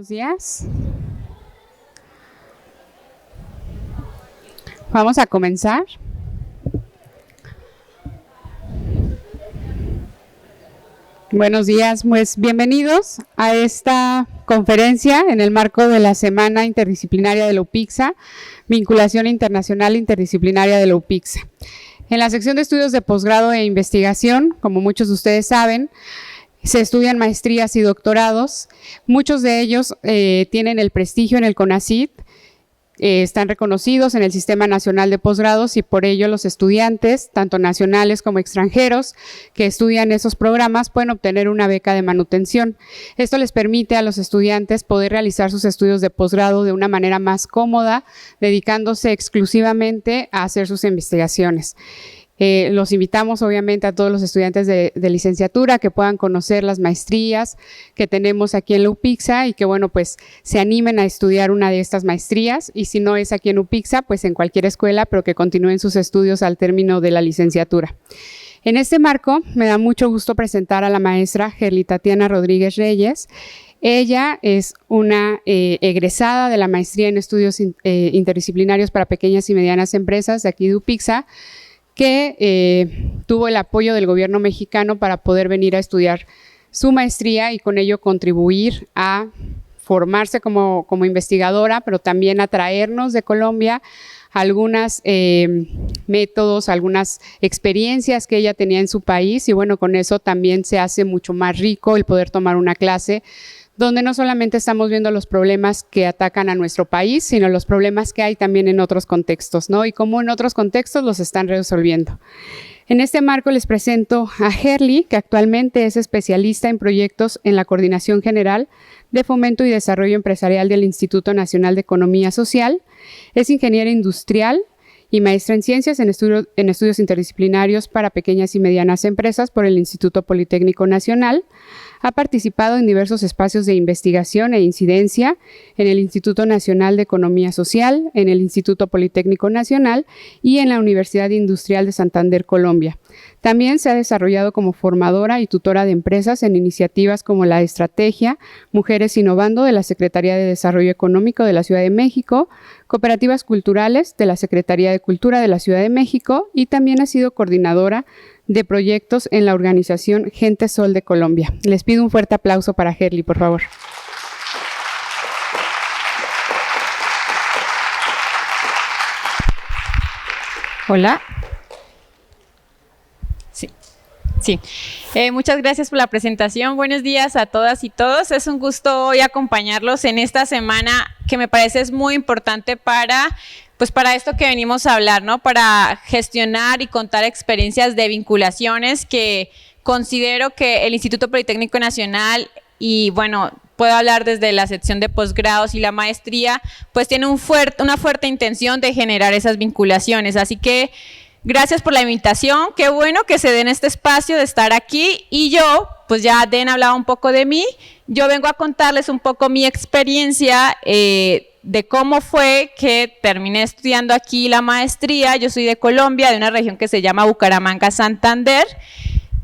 Buenos días. Vamos a comenzar. Buenos días, pues bienvenidos a esta conferencia en el marco de la Semana Interdisciplinaria de la UPICSA, Vinculación Internacional Interdisciplinaria de la UPICSA. En la sección de estudios de posgrado e investigación, como muchos de ustedes saben, se estudian maestrías y doctorados. Muchos de ellos tienen el prestigio en el CONACYT, están reconocidos en el Sistema Nacional de Posgrados y por ello los estudiantes, tanto nacionales como extranjeros, que estudian esos programas pueden obtener una beca de manutención. Esto les permite a los estudiantes poder realizar sus estudios de posgrado de una manera más cómoda, dedicándose exclusivamente a hacer sus investigaciones. Los invitamos obviamente a todos los estudiantes de licenciatura que puedan conocer las maestrías que tenemos aquí en la UPICSA y que bueno, pues se animen a estudiar una de estas maestrías, y si no es aquí en UPICSA, pues en cualquier escuela, pero que continúen sus estudios al término de la licenciatura. En este marco me da mucho gusto presentar a la maestra Gerly Tatiana Rodríguez Reyes. Ella es una egresada de la maestría en estudios interdisciplinarios para pequeñas y medianas empresas de aquí de UPICSA, que tuvo el apoyo del gobierno mexicano para poder venir a estudiar su maestría y con ello contribuir a formarse como investigadora, pero también a traernos de Colombia algunos métodos, algunas experiencias que ella tenía en su país, y bueno, con eso también se hace mucho más rico el poder tomar una clase donde no solamente estamos viendo los problemas que atacan a nuestro país, sino los problemas que hay también en otros contextos, ¿no? Y cómo en otros contextos los están resolviendo. En este marco les presento a Gerly, que actualmente es especialista en proyectos en la Coordinación General de Fomento y Desarrollo Empresarial del Instituto Nacional de Economía Social. Es ingeniera industrial y maestra en ciencias en estudios interdisciplinarios para pequeñas y medianas empresas por el Instituto Politécnico Nacional. Ha participado en diversos espacios de investigación e incidencia en el Instituto Nacional de Economía Social, en el Instituto Politécnico Nacional y en la Universidad Industrial de Santander, Colombia. También se ha desarrollado como formadora y tutora de empresas en iniciativas como la Estrategia Mujeres Innovando de la Secretaría de Desarrollo Económico de la Ciudad de México, Cooperativas Culturales de la Secretaría de Cultura de la Ciudad de México, y también ha sido coordinadora de proyectos en la organización Gente Sol de Colombia. Les pido un fuerte aplauso para Gerly, por favor. Hola. Sí. Muchas gracias por la presentación. Buenos días a todas y todos. Es un gusto hoy acompañarlos en esta semana que me parece es muy importante para esto que venimos a hablar, ¿no? Para gestionar y contar experiencias de vinculaciones que considero que el Instituto Politécnico Nacional, y bueno, puedo hablar desde la sección de posgrados y la maestría, pues tiene una fuerte intención de generar esas vinculaciones. Así que gracias por la invitación, qué bueno que se den este espacio de estar aquí, y yo, pues ya Den hablaba un poco de mí, yo vengo a contarles un poco mi experiencia de cómo fue que terminé estudiando aquí la maestría. Yo soy de Colombia, de una región que se llama Bucaramanga, Santander.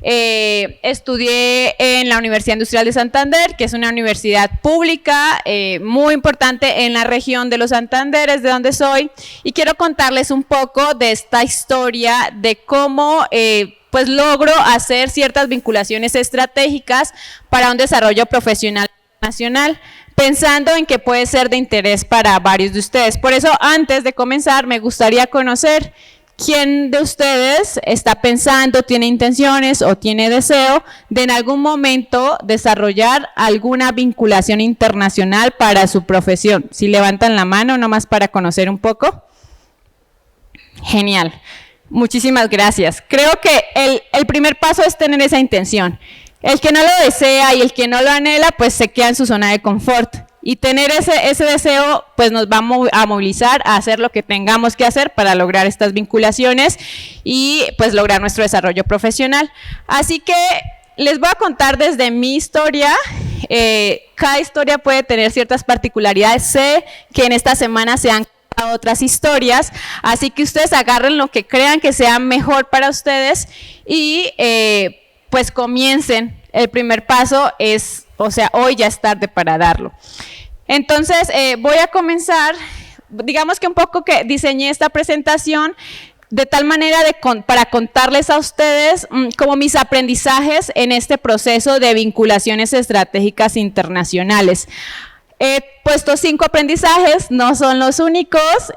Estudié en la Universidad Industrial de Santander, que es una universidad pública muy importante en la región de los Santanderes, de donde soy, y quiero contarles un poco de esta historia de cómo pues logro hacer ciertas vinculaciones estratégicas para un desarrollo profesional nacional, pensando en que puede ser de interés para varios de ustedes. Por eso, antes de comenzar, me gustaría conocer quién de ustedes está pensando, tiene intenciones o tiene deseo de en algún momento desarrollar alguna vinculación internacional para su profesión. Si levantan la mano, nomás para conocer un poco. Genial. Muchísimas gracias. Creo que el primer paso es tener esa intención. El que no lo desea y el que no lo anhela, pues se queda en su zona de confort. Y tener ese deseo, pues nos va a movilizar a hacer lo que tengamos que hacer para lograr estas vinculaciones y pues lograr nuestro desarrollo profesional. Así que les voy a contar desde mi historia. Cada historia puede tener ciertas particularidades. Sé que en esta semana se han contado otras historias, así que ustedes agarren lo que crean que sea mejor para ustedes y pues comiencen. El primer paso es, o sea, hoy ya es tarde para darlo. Entonces, voy a comenzar, digamos que un poco que diseñé esta presentación de tal manera para contarles a ustedes como mis aprendizajes en este proceso de vinculaciones estratégicas internacionales. He puesto 5 aprendizajes, no son los únicos,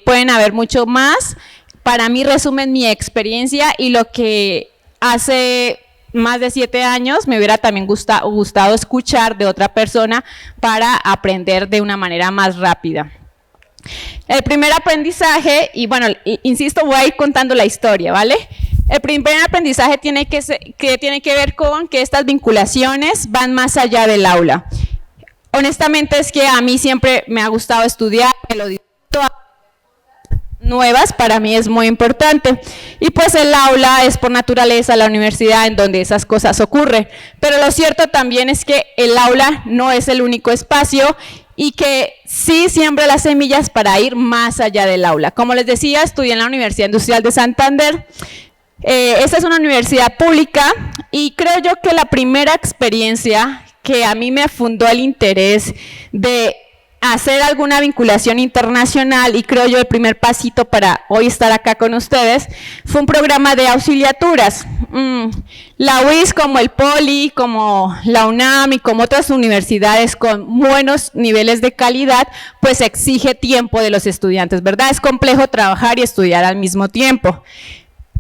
pueden haber mucho más. Para mí resumen mi experiencia y lo que hace más de 7 años me hubiera también gustado escuchar de otra persona para aprender de una manera más rápida. El primer aprendizaje, y bueno, insisto, voy a ir contando la historia, ¿vale? El primer aprendizaje tiene que ver con que estas vinculaciones van más allá del aula. Honestamente es que a mí siempre me ha gustado estudiar, me lo disfruto, nuevas, para mí es muy importante. Y pues el aula es por naturaleza la universidad en donde esas cosas ocurren. Pero lo cierto también es que el aula no es el único espacio y que sí siembra las semillas para ir más allá del aula. Como les decía, estudié en la Universidad Industrial de Santander. Esta es una universidad pública y creo yo que la primera experiencia que a mí me fundó el interés de hacer alguna vinculación internacional, y creo yo el primer pasito para hoy estar acá con ustedes, fue un programa de auxiliaturas. La UIS, como el Poli, como la UNAM y como otras universidades con buenos niveles de calidad, pues exige tiempo de los estudiantes, ¿verdad? Es complejo trabajar y estudiar al mismo tiempo.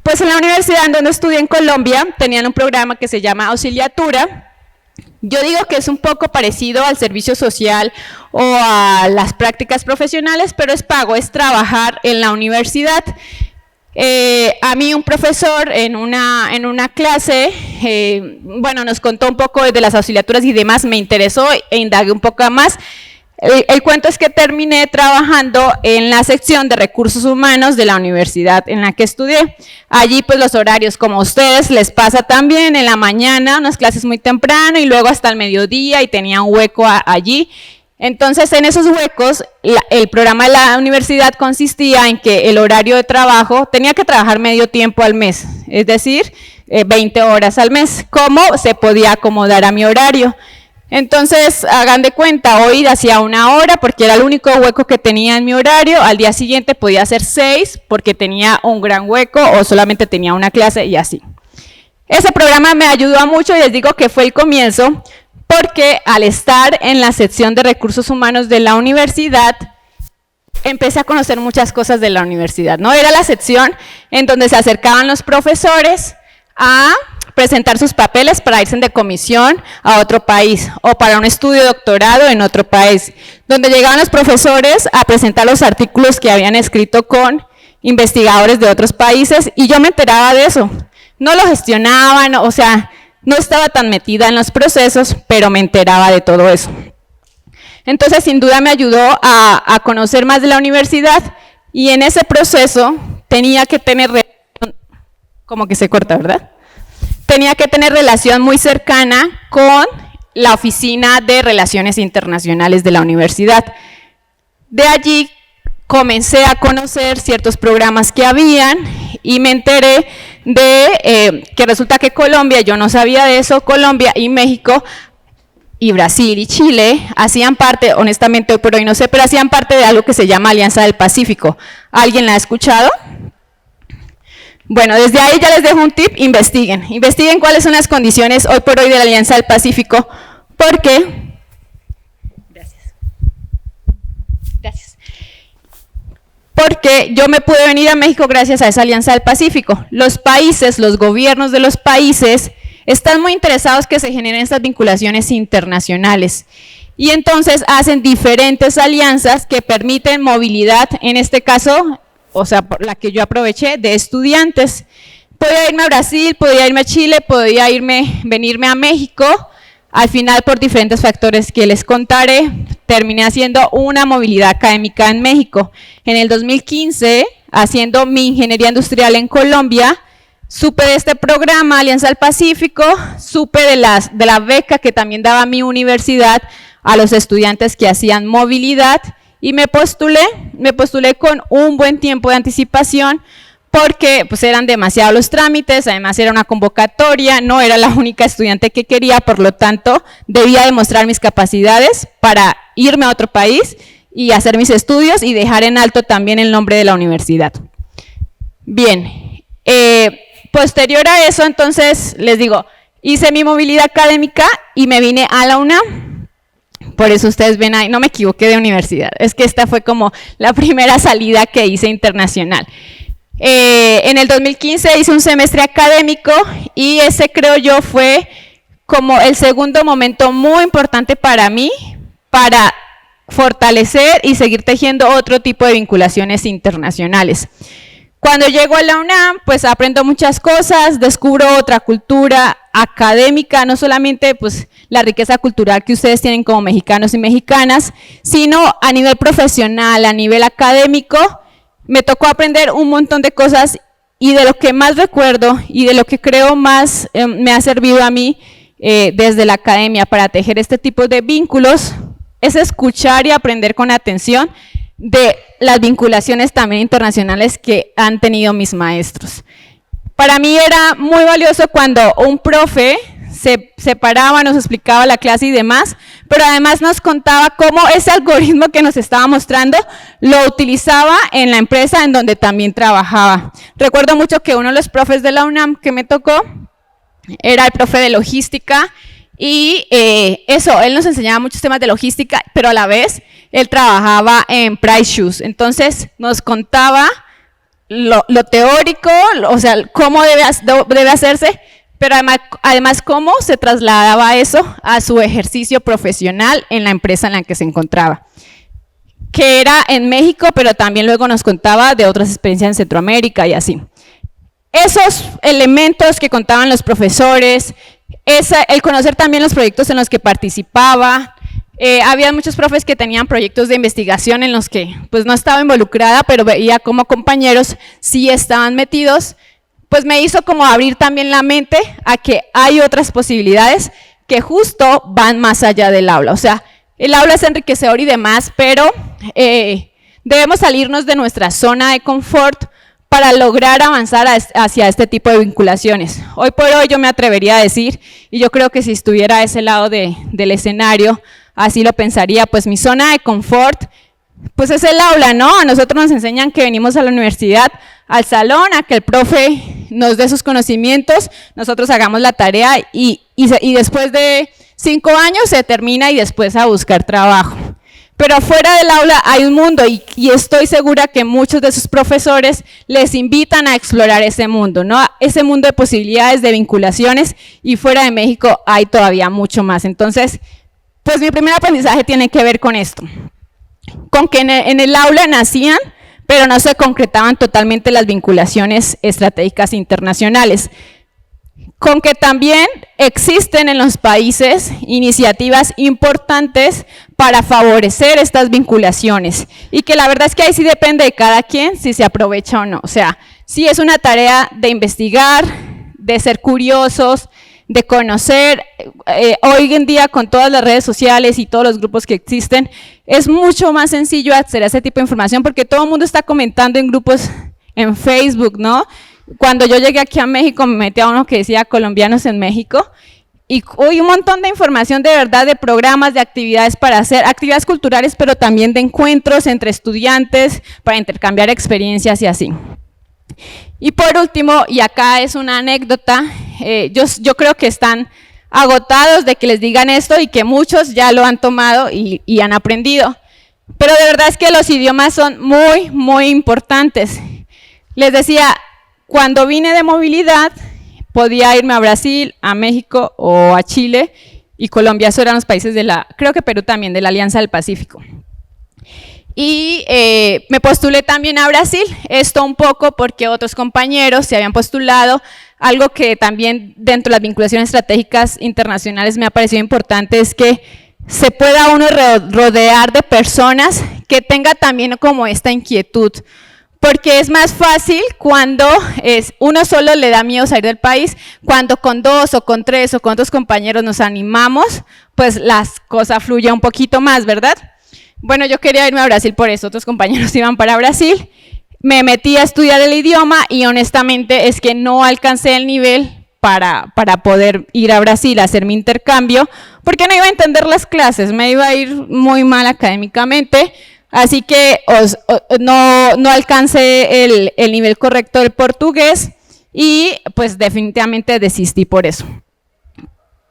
Pues en la universidad en donde estudié en Colombia, tenían un programa que se llama auxiliatura. Yo digo que es un poco parecido al servicio social o a las prácticas profesionales, pero es pago, es trabajar en la universidad. A mí un profesor en una clase, bueno, nos contó un poco de las auxiliaturas y demás, me interesó e indagué un poco más. El cuento es que terminé trabajando en la sección de recursos humanos de la universidad en la que estudié. Allí pues los horarios, como a ustedes les pasa también, en la mañana, unas clases muy temprano y luego hasta el mediodía, y tenía un hueco allí. Entonces en esos huecos el programa de la universidad consistía en que el horario de trabajo tenía que trabajar medio tiempo al mes, es decir, 20 horas al mes. ¿Cómo se podía acomodar a mi horario? Entonces, hagan de cuenta, hoy hacía 1 hora porque era el único hueco que tenía en mi horario, al día siguiente podía hacer 6 porque tenía un gran hueco o solamente tenía una clase y así. Ese programa me ayudó mucho y les digo que fue el comienzo porque al estar en la sección de recursos humanos de la universidad, empecé a conocer muchas cosas de la universidad, ¿no? Era la sección en donde se acercaban los profesores a presentar sus papeles para irse de comisión a otro país o para un estudio de doctorado en otro país, donde llegaban los profesores a presentar los artículos que habían escrito con investigadores de otros países y yo me enteraba de eso. No lo gestionaban, o sea, no estaba tan metida en los procesos, pero me enteraba de todo eso. Entonces, sin duda me ayudó a conocer más de la universidad y en ese proceso tenía que tener, como que se corta, ¿verdad? Tenía que tener relación muy cercana con la Oficina de Relaciones Internacionales de la universidad. De allí comencé a conocer ciertos programas que habían y me enteré de que resulta que Colombia, yo no sabía de eso, Colombia y México y Brasil y Chile hacían parte, honestamente hoy por hoy no sé, pero hacían parte de algo que se llama Alianza del Pacífico. ¿Alguien la ha escuchado? Bueno, desde ahí ya les dejo un tip, investiguen cuáles son las condiciones hoy por hoy de la Alianza del Pacífico, porque, porque yo me pude venir a México gracias a esa Alianza del Pacífico. Los países, los gobiernos de los países están muy interesados que se generen estas vinculaciones internacionales y entonces hacen diferentes alianzas que permiten movilidad, en este caso, o sea, por la que yo aproveché, de estudiantes. Podía irme a Brasil, podía irme a Chile, podía venirme a México. Al final, por diferentes factores que les contaré, terminé haciendo una movilidad académica en México. En el 2015, haciendo mi ingeniería industrial en Colombia, supe de este programa, Alianza del Pacífico, supe de la beca que también daba mi universidad a los estudiantes que hacían movilidad, y me postulé con un buen tiempo de anticipación porque pues eran demasiados los trámites, además era una convocatoria, no era la única estudiante que quería, por lo tanto debía demostrar mis capacidades para irme a otro país y hacer mis estudios y dejar en alto también el nombre de la universidad. Bien, posterior a eso, entonces, les digo, hice mi movilidad académica y me vine a la UNAM. Por eso ustedes ven ahí, no me equivoqué de universidad, es que esta fue como la primera salida que hice internacional. En el 2015 hice un semestre académico y ese, creo yo, fue como el segundo momento muy importante para mí, para fortalecer y seguir tejiendo otro tipo de vinculaciones internacionales. Cuando llego a la UNAM, pues aprendo muchas cosas, descubro otra cultura académica, no solamente pues la riqueza cultural que ustedes tienen como mexicanos y mexicanas, sino a nivel profesional, a nivel académico. Me tocó aprender un montón de cosas y de lo que más recuerdo y de lo que creo más me ha servido a mí desde la academia para tejer este tipo de vínculos es escuchar y aprender con atención de las vinculaciones también internacionales que han tenido mis maestros. Para mí era muy valioso cuando un profe se paraba, nos explicaba la clase y demás, pero además nos contaba cómo ese algoritmo que nos estaba mostrando lo utilizaba en la empresa en donde también trabajaba. Recuerdo mucho que uno de los profes de la UNAM que me tocó era el profe de logística y él nos enseñaba muchos temas de logística, pero a la vez él trabajaba en Price Shoes, entonces nos contaba lo teórico, o sea, cómo debe hacerse, pero además cómo se trasladaba eso a su ejercicio profesional en la empresa en la que se encontraba, que era en México, pero también luego nos contaba de otras experiencias en Centroamérica y así. Esos elementos que contaban los profesores, el conocer también los proyectos en los que participaba, había muchos profes que tenían proyectos de investigación en los que pues no estaba involucrada, pero veía como compañeros sí estaban metidos, pues me hizo como abrir también la mente a que hay otras posibilidades que justo van más allá del aula. O sea, el aula es enriquecedor y demás, pero debemos salirnos de nuestra zona de confort para lograr avanzar hacia este tipo de vinculaciones. Hoy por hoy yo me atrevería a decir, y yo creo que si estuviera a ese lado del escenario, así lo pensaría, pues mi zona de confort pues es el aula, ¿no? A nosotros nos enseñan que venimos a la universidad, al salón, a que el profe nos dé sus conocimientos, nosotros hagamos la tarea y después de 5 años se termina y después a buscar trabajo. Pero afuera del aula hay un mundo y estoy segura que muchos de sus profesores les invitan a explorar ese mundo, ¿no? Ese mundo de posibilidades, de vinculaciones, y fuera de México hay todavía mucho más. Entonces, pues mi primer aprendizaje tiene que ver con esto. Con que en el aula nacían, pero no se concretaban totalmente las vinculaciones estratégicas internacionales. Con que también existen en los países iniciativas importantes para favorecer estas vinculaciones y que la verdad es que ahí sí depende de cada quien si se aprovecha o no. O sea, sí es una tarea de investigar, de ser curiosos, de conocer. Hoy en día con todas las redes sociales y todos los grupos que existen, es mucho más sencillo acceder a ese tipo de información porque todo el mundo está comentando en grupos en Facebook, ¿no? Cuando yo llegué aquí a México me metí a uno que decía colombianos en México y hubo un montón de información de verdad, de programas, de actividades para hacer, actividades culturales, pero también de encuentros entre estudiantes para intercambiar experiencias y así. Y por último, y acá es una anécdota, yo creo que están agotados de que les digan esto y que muchos ya lo han tomado y han aprendido, pero de verdad es que los idiomas son muy, muy importantes. Les decía, cuando vine de movilidad, podía irme a Brasil, a México o a Chile, y Colombia, esos eran los países creo que Perú también, de la Alianza del Pacífico. Y me postulé también a Brasil, esto un poco porque otros compañeros se habían postulado, algo que también dentro de las vinculaciones estratégicas internacionales me ha parecido importante es que se pueda uno rodear de personas que tenga también como esta inquietud, porque es más fácil cuando uno solo le da miedo salir del país, cuando con 2 o con 3 o con otros compañeros nos animamos, pues las cosas fluyen un poquito más, ¿verdad? Bueno, yo quería irme a Brasil por eso, otros compañeros iban para Brasil. me metí a estudiar el idioma y honestamente es que no alcancé el nivel para poder ir a Brasil a hacer mi intercambio, porque no iba a entender las clases, me iba a ir muy mal académicamente, así que no alcancé el nivel correcto del portugués y pues definitivamente desistí por eso.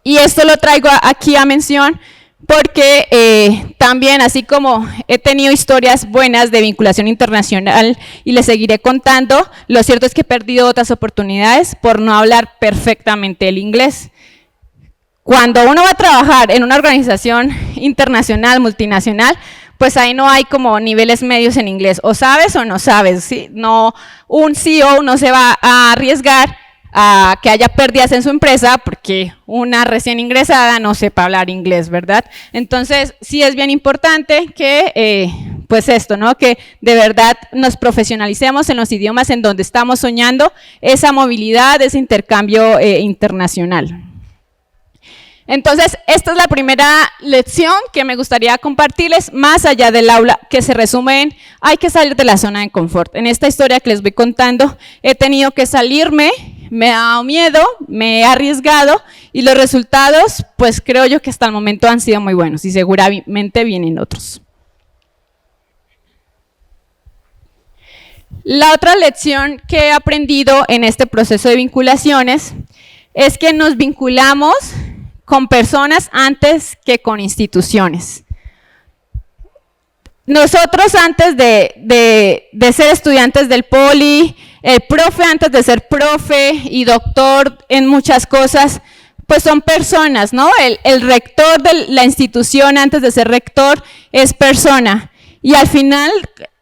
Y esto lo traigo aquí a mención porque también, así como he tenido historias buenas de vinculación internacional y les seguiré contando, lo cierto es que he perdido otras oportunidades por no hablar perfectamente el inglés. Cuando uno va a trabajar en una organización internacional, multinacional, pues ahí no hay como niveles medios en inglés, o sabes o no sabes, ¿sí? No, un CEO no se va a arriesgar a que haya pérdidas en su empresa porque una recién ingresada no sepa hablar inglés, ¿verdad? Entonces, sí es bien importante que, pues esto, ¿no? Que de verdad nos profesionalicemos en los idiomas en donde estamos soñando esa movilidad, ese intercambio internacional. Entonces, esta es la primera lección que me gustaría compartirles, más allá del aula, que se resume en, hay que salir de la zona de confort. En esta historia que les voy contando, he tenido que salirme, me ha dado miedo, me he arriesgado, y los resultados, pues creo yo que hasta el momento han sido muy buenos, y seguramente vienen otros. La otra lección que he aprendido en este proceso de vinculaciones es que nos vinculamos con personas antes que con instituciones. Nosotros antes de ser estudiantes del poli, el profe antes de ser profe y doctor en muchas cosas, pues son personas, ¿no? El rector de la institución antes de ser rector es persona. Y al final,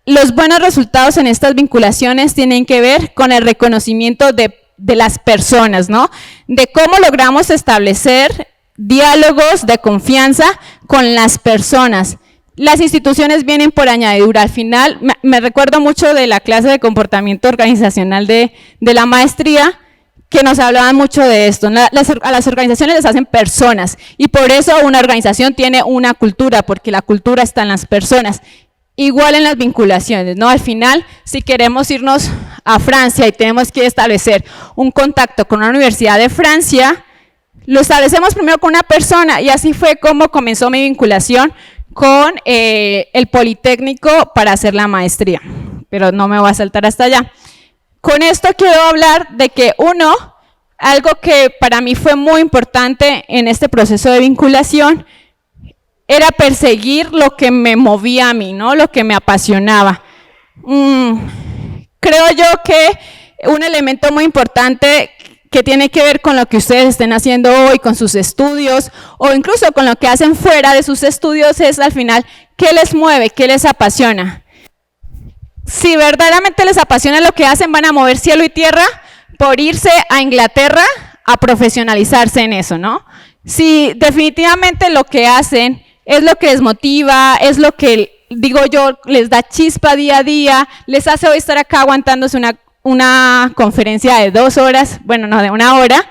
los buenos resultados en estas vinculaciones tienen que ver con el reconocimiento de las personas, ¿no? De cómo logramos establecer diálogos de confianza con las personas. Las instituciones vienen por añadidura. Al final, me recuerdo mucho de la clase de comportamiento organizacional de la maestría, que nos hablaban mucho de esto. A las organizaciones les hacen personas, y por eso una organización tiene una cultura, porque la cultura está en las personas. Igual en las vinculaciones, ¿no? Al final, si queremos irnos a Francia y tenemos que establecer un contacto con una universidad de Francia, lo establecemos primero con una persona, y así fue como comenzó mi vinculación con el Politécnico para hacer la maestría, pero no me voy a saltar hasta allá. Con esto quiero hablar de que algo que para mí fue muy importante en este proceso de vinculación era perseguir lo que me movía a mí, ¿no? Lo que me apasionaba. Creo yo que un elemento muy importante que tiene que ver con lo que ustedes estén haciendo hoy, con sus estudios, o incluso con lo que hacen fuera de sus estudios, es al final, ¿qué les mueve? ¿Qué les apasiona? Si verdaderamente les apasiona lo que hacen, van a mover cielo y tierra por irse a Inglaterra a profesionalizarse en eso, ¿no? Si definitivamente lo que hacen es lo que les motiva, es lo que, digo yo, les da chispa día a día, les hace hoy estar acá aguantándose una conferencia de 2 horas, bueno, no, de 1 hora,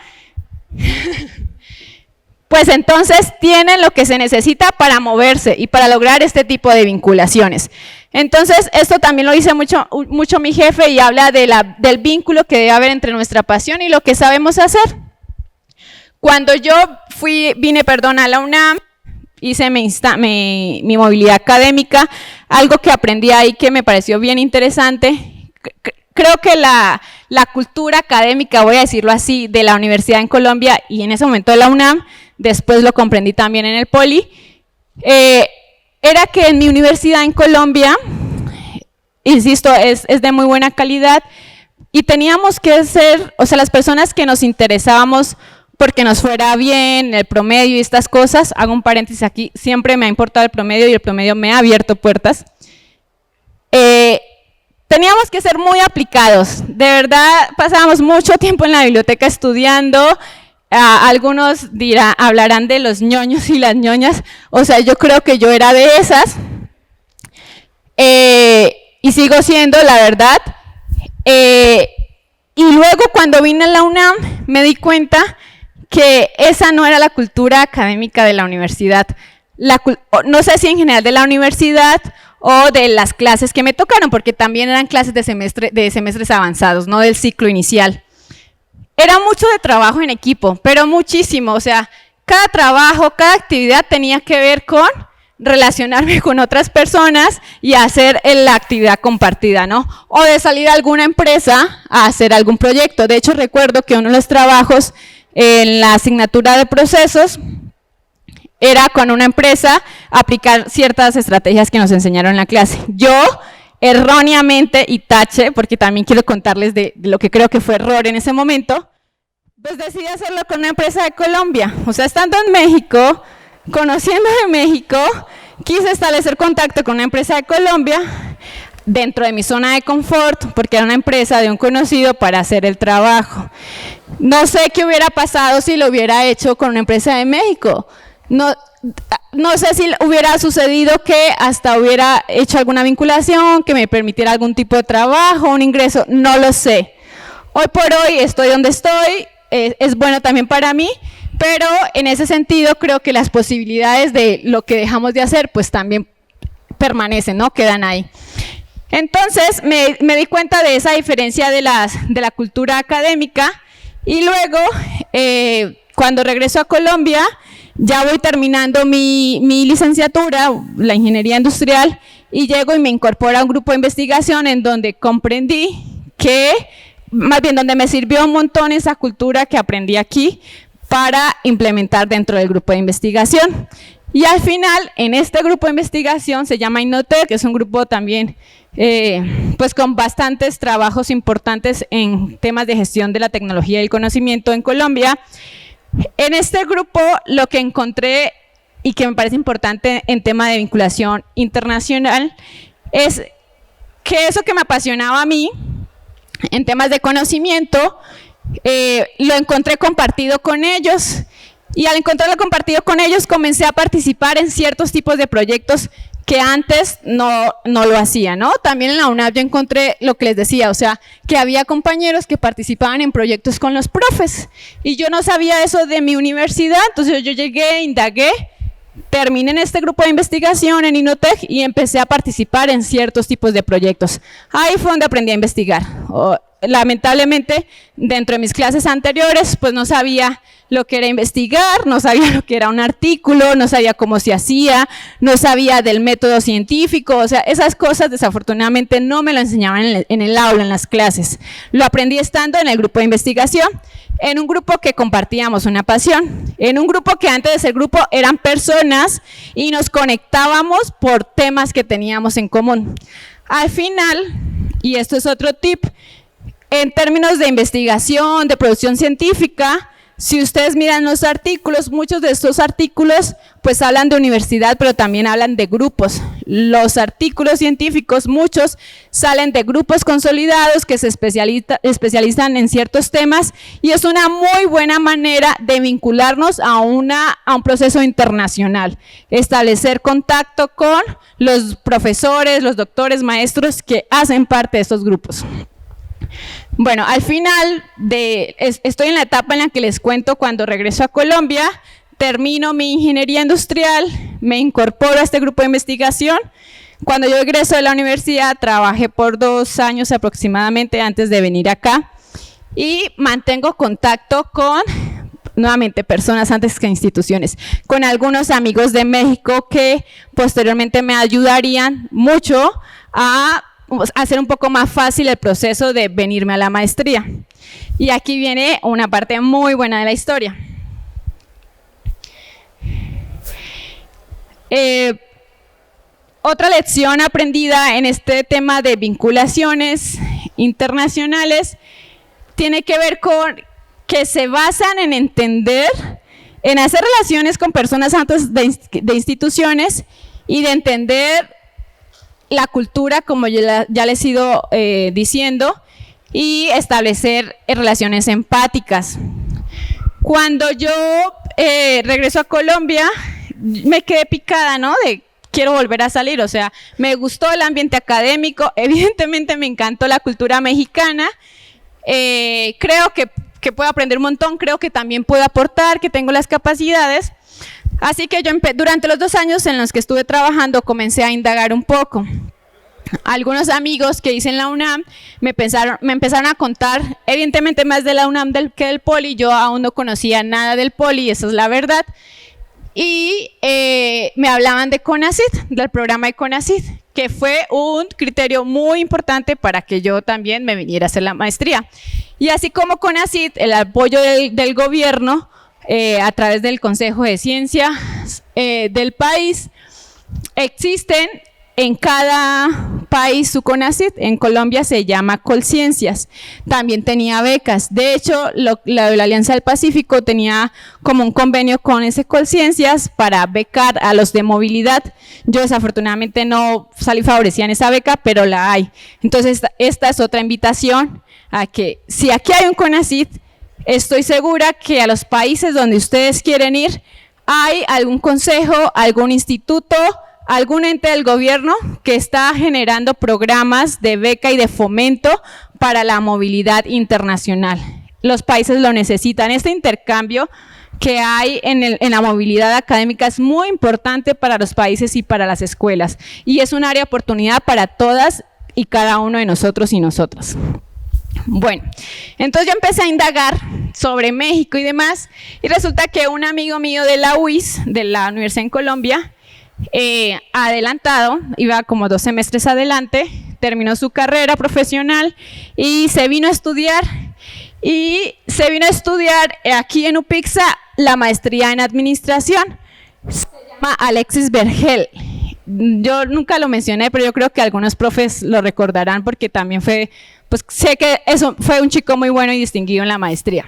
pues entonces tienen lo que se necesita para moverse y para lograr este tipo de vinculaciones. Entonces, esto también lo dice mucho mi jefe, y habla del vínculo que debe haber entre nuestra pasión y lo que sabemos hacer. Cuando yo vine a la UNAM, hice mi movilidad académica, algo que aprendí ahí que me pareció bien interesante. Creo que la cultura académica, voy a decirlo así, de la universidad en Colombia, y en ese momento de la UNAM, después lo comprendí también en el Poli, era que en mi universidad en Colombia, insisto, es de muy buena calidad, y teníamos que ser, o sea, las personas que nos interesábamos porque nos fuera bien, el promedio y estas cosas, hago un paréntesis aquí, siempre me ha importado el promedio y el promedio me ha abierto puertas, teníamos que ser muy aplicados. De verdad, pasábamos mucho tiempo en la biblioteca estudiando. Algunos hablarán de los ñoños y las ñoñas. O sea, yo creo que yo era de esas. Y sigo siendo, la verdad. Y luego, cuando vine a la UNAM, me di cuenta que esa no era la cultura académica de la universidad. No sé si en general de la universidad, o de las clases que me tocaron, porque también eran clases de semestres avanzados, no del ciclo inicial. Era mucho de trabajo en equipo, pero muchísimo, o sea, cada trabajo, cada actividad tenía que ver con relacionarme con otras personas y hacer la actividad compartida, ¿no? O de salir a alguna empresa a hacer algún proyecto. De hecho, recuerdo que uno de los trabajos en la asignatura de procesos era con una empresa aplicar ciertas estrategias que nos enseñaron en la clase. Yo, erróneamente, y tache, porque también quiero contarles de lo que creo que fue error en ese momento, pues decidí hacerlo con una empresa de Colombia. O sea, estando en México, conociendo de México, quise establecer contacto con una empresa de Colombia dentro de mi zona de confort, porque era una empresa de un conocido para hacer el trabajo. No sé qué hubiera pasado si lo hubiera hecho con una empresa de México. No sé si hubiera sucedido que hasta hubiera hecho alguna vinculación que me permitiera algún tipo de trabajo, un ingreso, no lo sé. Hoy por hoy estoy donde estoy, es bueno también para mí, pero en ese sentido creo que las posibilidades de lo que dejamos de hacer pues también permanecen, ¿no? Quedan ahí. Entonces me di cuenta de esa diferencia de la cultura académica y luego cuando regreso a Colombia ya voy terminando mi licenciatura, la ingeniería industrial, y llego y me incorporo a un grupo de investigación en donde comprendí que, más bien donde me sirvió un montón esa cultura que aprendí aquí para implementar dentro del grupo de investigación. Y al final, en este grupo de investigación, se llama Innotec, que es un grupo también pues con bastantes trabajos importantes en temas de gestión de la tecnología y el conocimiento en Colombia. En este grupo lo que encontré y que me parece importante en tema de vinculación internacional es que eso que me apasionaba a mí en temas de conocimiento lo encontré compartido con ellos, y al encontrarlo compartido con ellos comencé a participar en ciertos tipos de proyectos que antes no lo hacía, ¿no? También en la UNAV yo encontré lo que les decía, o sea, que había compañeros que participaban en proyectos con los profes, y yo no sabía eso de mi universidad. Entonces yo llegué, indagué, terminé en este grupo de investigación en Innotec y empecé a participar en ciertos tipos de proyectos. Ahí fue donde aprendí a investigar. Lamentablemente, dentro de mis clases anteriores, pues no sabía lo que era investigar, no sabía lo que era un artículo, no sabía cómo se hacía, no sabía del método científico, o sea, esas cosas desafortunadamente no me lo enseñaban en el aula, en las clases. Lo aprendí estando en el grupo de investigación, en un grupo que compartíamos una pasión, en un grupo que antes de ser grupo eran personas y nos conectábamos por temas que teníamos en común. Al final, y esto es otro tip, en términos de investigación, de producción científica, si ustedes miran los artículos, muchos de estos artículos pues hablan de universidad, pero también hablan de grupos. Los artículos científicos, muchos, salen de grupos consolidados que se especializan en ciertos temas, y es una muy buena manera de vincularnos a un proceso internacional, establecer contacto con los profesores, los doctores, maestros que hacen parte de estos grupos. Bueno, al final estoy en la etapa en la que les cuento cuando regreso a Colombia, termino mi ingeniería industrial, me incorporo a este grupo de investigación. Cuando yo egreso de la universidad, trabajé por 2 años aproximadamente antes de venir acá, y mantengo contacto con, nuevamente, personas antes que instituciones, con algunos amigos de México que posteriormente me ayudarían mucho a hacer un poco más fácil el proceso de venirme a la maestría. Y aquí viene una parte muy buena de la historia. Otra lección aprendida en este tema de vinculaciones internacionales tiene que ver con que se basan en entender, en hacer relaciones con personas antes de instituciones y de entender la cultura, como ya les he ido diciendo, y establecer relaciones empáticas. Cuando yo regreso a Colombia, me quedé picada, ¿no? De quiero volver a salir, o sea, me gustó el ambiente académico, evidentemente me encantó la cultura mexicana, creo que puedo aprender un montón, creo que también puedo aportar, que tengo las capacidades. Así que yo durante los 2 años en los que estuve trabajando comencé a indagar un poco. Algunos amigos que hice en la UNAM me empezaron a contar, evidentemente más de la UNAM que del Poli. Yo aún no conocía nada del Poli, esa es la verdad. Y me hablaban de CONACYT, del programa de CONACYT, que fue un criterio muy importante para que yo también me viniera a hacer la maestría. Y así como CONACYT, el apoyo del gobierno a través del Consejo de Ciencias del país, existen en cada país su CONACYT. En Colombia se llama Colciencias. También tenía becas. De hecho, la Alianza del Pacífico tenía como un convenio con ese Colciencias para becar a los de movilidad. Yo desafortunadamente no salí favorecida en esa beca, pero la hay. Entonces, esta es otra invitación a que si aquí hay un CONACYT, estoy segura que a los países donde ustedes quieren ir, hay algún consejo, algún instituto, algún ente del gobierno que está generando programas de beca y de fomento para la movilidad internacional. Los países lo necesitan. Este intercambio que hay en la movilidad académica es muy importante para los países y para las escuelas, y es un área de oportunidad para todas y cada uno de nosotros y nosotras. Bueno, entonces yo empecé a indagar sobre México y demás, y resulta que un amigo mío de la UIS, de la Universidad en Colombia, adelantado, iba como 2 semestres adelante, terminó su carrera profesional y se vino a estudiar aquí en UPIXA la maestría en administración. Se llama Alexis Vergel. Yo nunca lo mencioné, pero yo creo que algunos profes lo recordarán porque también fue, pues sé que eso fue un chico muy bueno y distinguido en la maestría.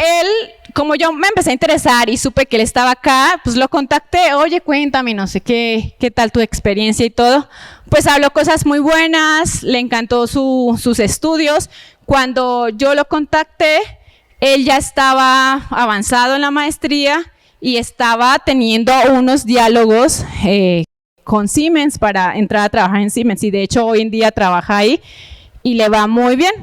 Él, como yo me empecé a interesar y supe que él estaba acá, pues lo contacté. Oye, cuéntame, no sé qué tal tu experiencia y todo. Pues habló cosas muy buenas, le encantó sus estudios. Cuando yo lo contacté, él ya estaba avanzado en la maestría y estaba teniendo unos diálogos con Siemens para entrar a trabajar en Siemens. Y de hecho hoy en día trabaja ahí y le va muy bien.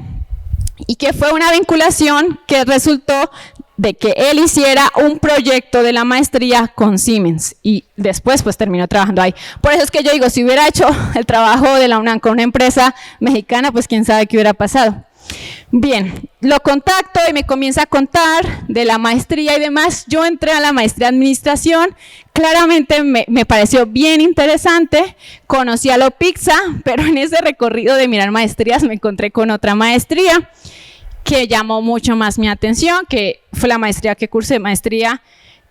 Y que fue una vinculación que resultó de que él hiciera un proyecto de la maestría con Siemens y después pues terminó trabajando ahí. Por eso es que yo digo, si hubiera hecho el trabajo de la UNAM con una empresa mexicana, pues quién sabe qué hubiera pasado. Bien, lo contacto y me comienza a contar de la maestría y demás. Yo entré a la maestría de administración, claramente me pareció bien interesante, conocí a la UPIXA, pero en ese recorrido de mirar maestrías me encontré con otra maestría que llamó mucho más mi atención, que fue la maestría que cursé, maestría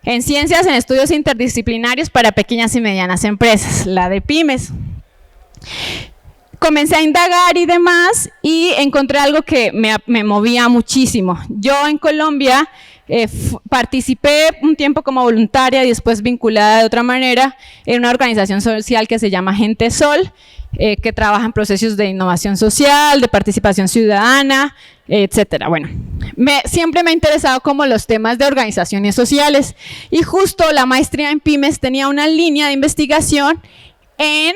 en Ciencias en Estudios Interdisciplinarios para Pequeñas y Medianas Empresas, la de Pymes. Comencé a indagar y demás y encontré algo que me movía muchísimo. Yo en Colombia participé un tiempo como voluntaria y después vinculada de otra manera en una organización social que se llama Gente Sol, que trabaja en procesos de innovación social, de participación ciudadana, etcétera. Bueno, siempre me ha interesado como los temas de organizaciones sociales y justo la maestría en Pymes tenía una línea de investigación en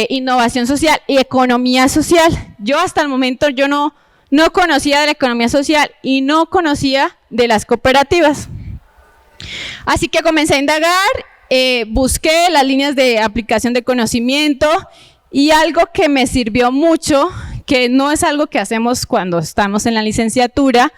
innovación social y economía social. Yo hasta el momento no conocía de la economía social y no conocía de las cooperativas. Así que comencé a indagar, busqué las líneas de aplicación de conocimiento y algo que me sirvió mucho, que no es algo que hacemos cuando estamos en la licenciatura,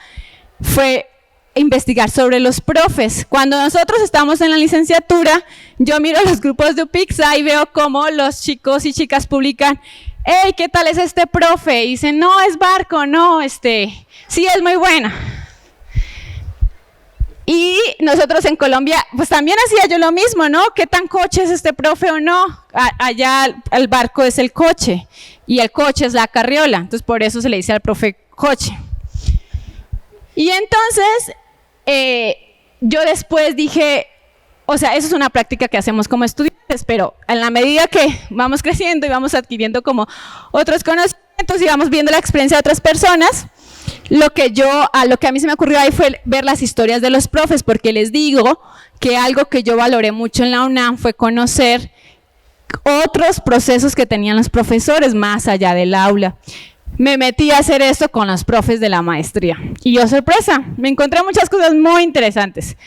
fue investigar sobre los profes. Cuando nosotros estamos en la licenciatura, yo miro los grupos de UPIXA y veo cómo los chicos y chicas publican, hey, ¿qué tal es este profe? Y dicen, no, es Barco, no, sí, es muy buena. Y nosotros en Colombia, pues también hacía yo lo mismo, ¿no? ¿Qué tan coche es este profe o no? Allá el barco es el coche y el coche es la carriola, entonces por eso se le dice al profe coche. Y entonces, yo después dije, o sea, eso es una práctica que hacemos como estudiantes, pero en la medida que vamos creciendo y vamos adquiriendo como otros conocimientos y vamos viendo la experiencia de otras personas, lo que a mí se me ocurrió ahí fue ver las historias de los profes, porque les digo que algo que yo valoré mucho en la UNAM fue conocer otros procesos que tenían los profesores más allá del aula. me metí a hacer esto con los profes de la maestría. Y yo, sorpresa, me encontré muchas cosas muy interesantes.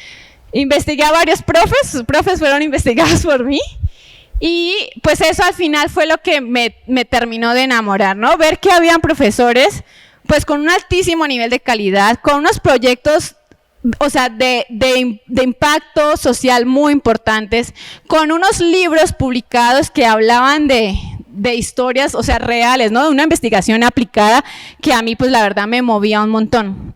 Investigué a varios profes, sus profes fueron investigados por mí. Y pues eso al final fue lo que me terminó de enamorar, ¿no? Ver que habían profesores pues con un altísimo nivel de calidad, con unos proyectos, o sea, de impacto social muy importantes, con unos libros publicados que hablaban de historias, o sea, reales, ¿no? De una investigación aplicada que a mí pues la verdad me movía un montón.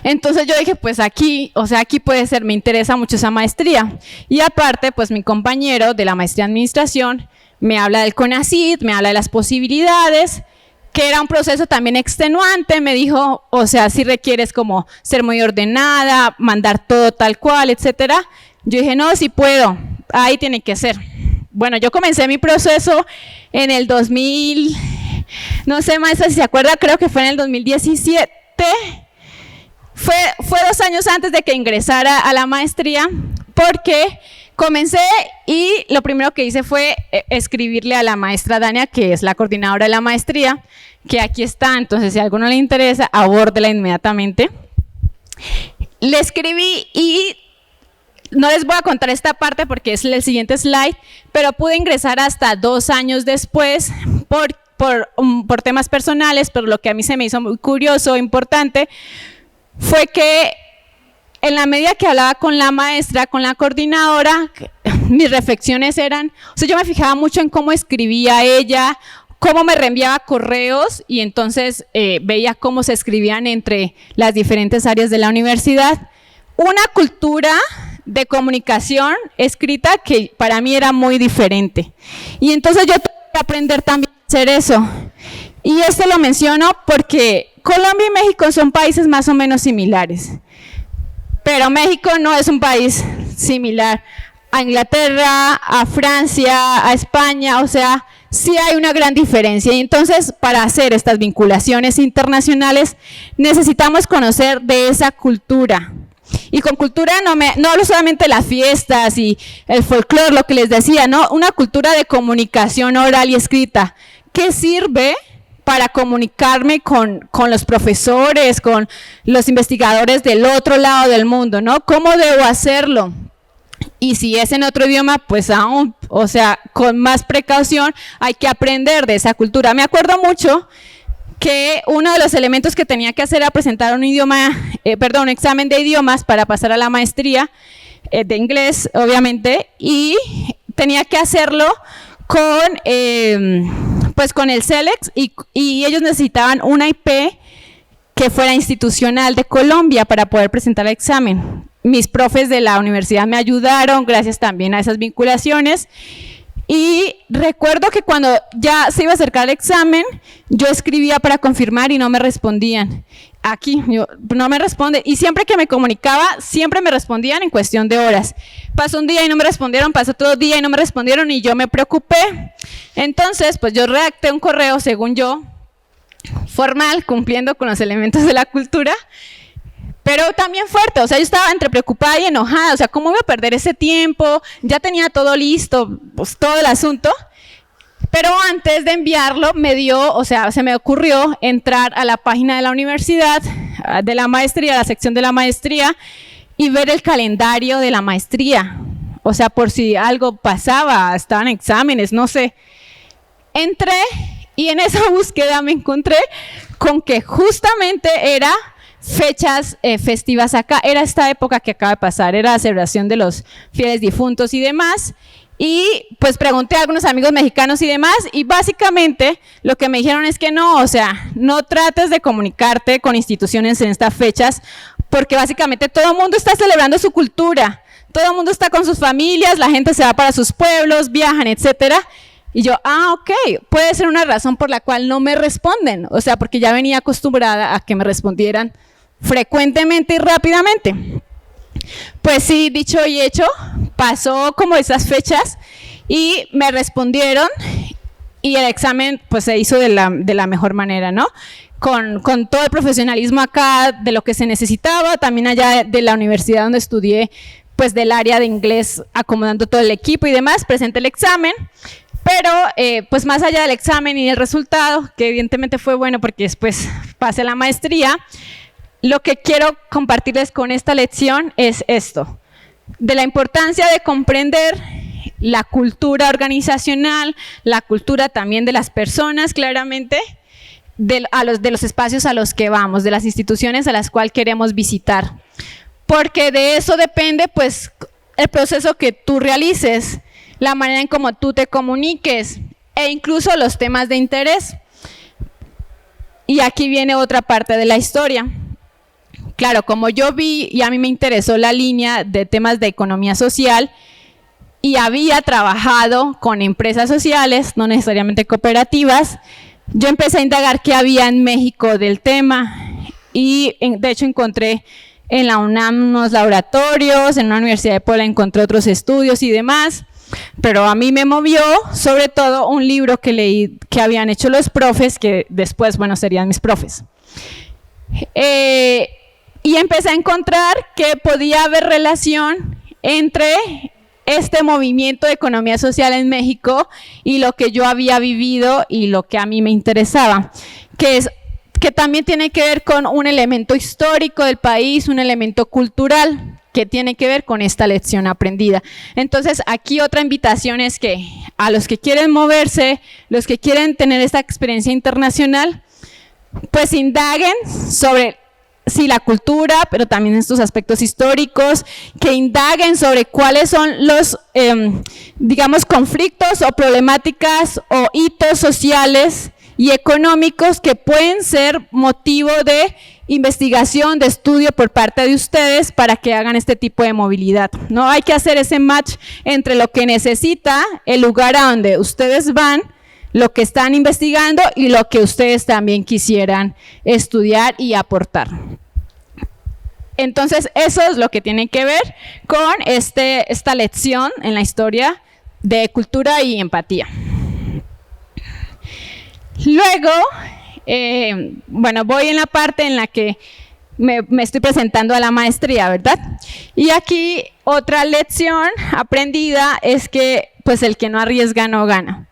Entonces yo dije, pues aquí, o sea, aquí puede ser, me interesa mucho esa maestría. Y aparte, pues mi compañero de la maestría en administración me habla del CONACYT, me habla de las posibilidades, que era un proceso también extenuante, me dijo, o sea, si requieres como ser muy ordenada, mandar todo tal cual, etcétera. Yo dije, no, sí puedo, ahí tiene que ser. Bueno, yo comencé mi proceso en el 2000, no sé, maestra, si se acuerda, creo que fue en el 2017, Fue 2 años antes de que ingresara a la maestría, porque comencé y lo primero que hice fue escribirle a la maestra Dania, que es la coordinadora de la maestría, que aquí está, entonces si a alguno le interesa, abórdela inmediatamente. Le escribí y no les voy a contar esta parte porque es el siguiente slide, pero pude ingresar hasta 2 años después por temas personales, pero lo que a mí se me hizo muy curioso, importante, fue que en la medida que hablaba con la maestra, con la coordinadora, mis reflexiones eran, o sea, yo me fijaba mucho en cómo escribía ella, cómo me reenviaba correos y entonces veía cómo se escribían entre las diferentes áreas de la universidad. Una cultura de comunicación escrita que para mí era muy diferente. Y entonces yo tuve que aprender también a hacer eso. Y esto lo menciono porque Colombia y México son países más o menos similares, pero México no es un país similar a Inglaterra, a Francia, a España, o sea, sí hay una gran diferencia. Y entonces, para hacer estas vinculaciones internacionales, necesitamos conocer de esa cultura. Y con cultura no hablo solamente de las fiestas y el folclore, lo que les decía, ¿no? Una cultura de comunicación oral y escrita, que sirve para comunicarme con los profesores, con los investigadores del otro lado del mundo, ¿no? ¿Cómo debo hacerlo? Y si es en otro idioma, pues aún, o sea, con más precaución hay que aprender de esa cultura. Me acuerdo mucho que uno de los elementos que tenía que hacer era presentar un examen de idiomas para pasar a la maestría de inglés, obviamente, y tenía que hacerlo con el CELEX y ellos necesitaban una IP que fuera institucional de Colombia para poder presentar el examen. Mis profes de la universidad me ayudaron, gracias también a esas vinculaciones. Y recuerdo que cuando ya se iba a acercar el examen, yo escribía para confirmar y no me respondían. No me responde. Y siempre que me comunicaba, siempre me respondían en cuestión de horas. Pasó un día y no me respondieron, pasó otro día y no me respondieron y yo me preocupé. Entonces, pues yo redacté un correo, según yo, formal, cumpliendo con los elementos de la cultura, pero también fuerte, o sea, yo estaba entre preocupada y enojada, o sea, ¿cómo iba a perder ese tiempo? Ya tenía todo listo, pues todo el asunto, pero antes de enviarlo se me ocurrió entrar a la página de la universidad, de la maestría, la sección de la maestría, y ver el calendario de la maestría, o sea, por si algo pasaba, estaban exámenes, no sé. Entré y en esa búsqueda me encontré con que justamente era fechas festivas acá, era esta época que acaba de pasar, era la celebración de los fieles difuntos y demás, y pues pregunté a algunos amigos mexicanos y demás, y básicamente lo que me dijeron es que no, o sea, no trates de comunicarte con instituciones en estas fechas, porque básicamente todo el mundo está celebrando su cultura, todo el mundo está con sus familias, la gente se va para sus pueblos, viajan, etcétera. Y yo, ok, puede ser una razón por la cual no me responden, o sea, porque ya venía acostumbrada a que me respondieran frecuentemente y rápidamente. Pues sí, dicho y hecho, pasó como esas fechas y me respondieron y el examen pues se hizo de la mejor manera, ¿no? Con todo el profesionalismo acá de lo que se necesitaba, también allá de la universidad donde estudié, pues del área de inglés, acomodando todo el equipo y demás, presenté el examen. Pero, pues más allá del examen y del resultado, que evidentemente fue bueno porque después pasé a la maestría, lo que quiero compartirles con esta lección es esto, de la importancia de comprender la cultura organizacional, la cultura también de las personas, claramente, de los espacios a los que vamos, de las instituciones a las cuales queremos visitar. Porque de eso depende, pues, el proceso que tú realices, la manera en cómo tú te comuniques e incluso los temas de interés. Y aquí viene otra parte de la historia. Claro, como yo vi y a mí me interesó la línea de temas de economía social y había trabajado con empresas sociales, no necesariamente cooperativas, yo empecé a indagar qué había en México del tema y de hecho encontré en la UNAM unos laboratorios, en una universidad de Puebla encontré otros estudios y demás, pero a mí me movió sobre todo un libro que leí que habían hecho los profes, que después, bueno, serían mis profes. Y empecé a encontrar que podía haber relación entre este movimiento de economía social en México y lo que yo había vivido y lo que a mí me interesaba, que también tiene que ver con un elemento histórico del país, un elemento cultural que tiene que ver con esta lección aprendida. Entonces, aquí otra invitación es que a los que quieren moverse, los que quieren tener esta experiencia internacional, pues indaguen sobre la cultura, pero también estos aspectos históricos, que indaguen sobre cuáles son los, digamos, conflictos o problemáticas o hitos sociales y económicos que pueden ser motivo de investigación, de estudio por parte de ustedes para que hagan este tipo de movilidad. No hay que hacer ese match entre lo que necesita el lugar a donde ustedes van, lo que están investigando y lo que ustedes también quisieran estudiar y aportar. Entonces, eso es lo que tiene que ver con esta lección en la historia de cultura y empatía. Luego, bueno, voy en la parte en la que me estoy presentando a la maestría, ¿verdad? Y aquí otra lección aprendida es que, pues, el que no arriesga no gana.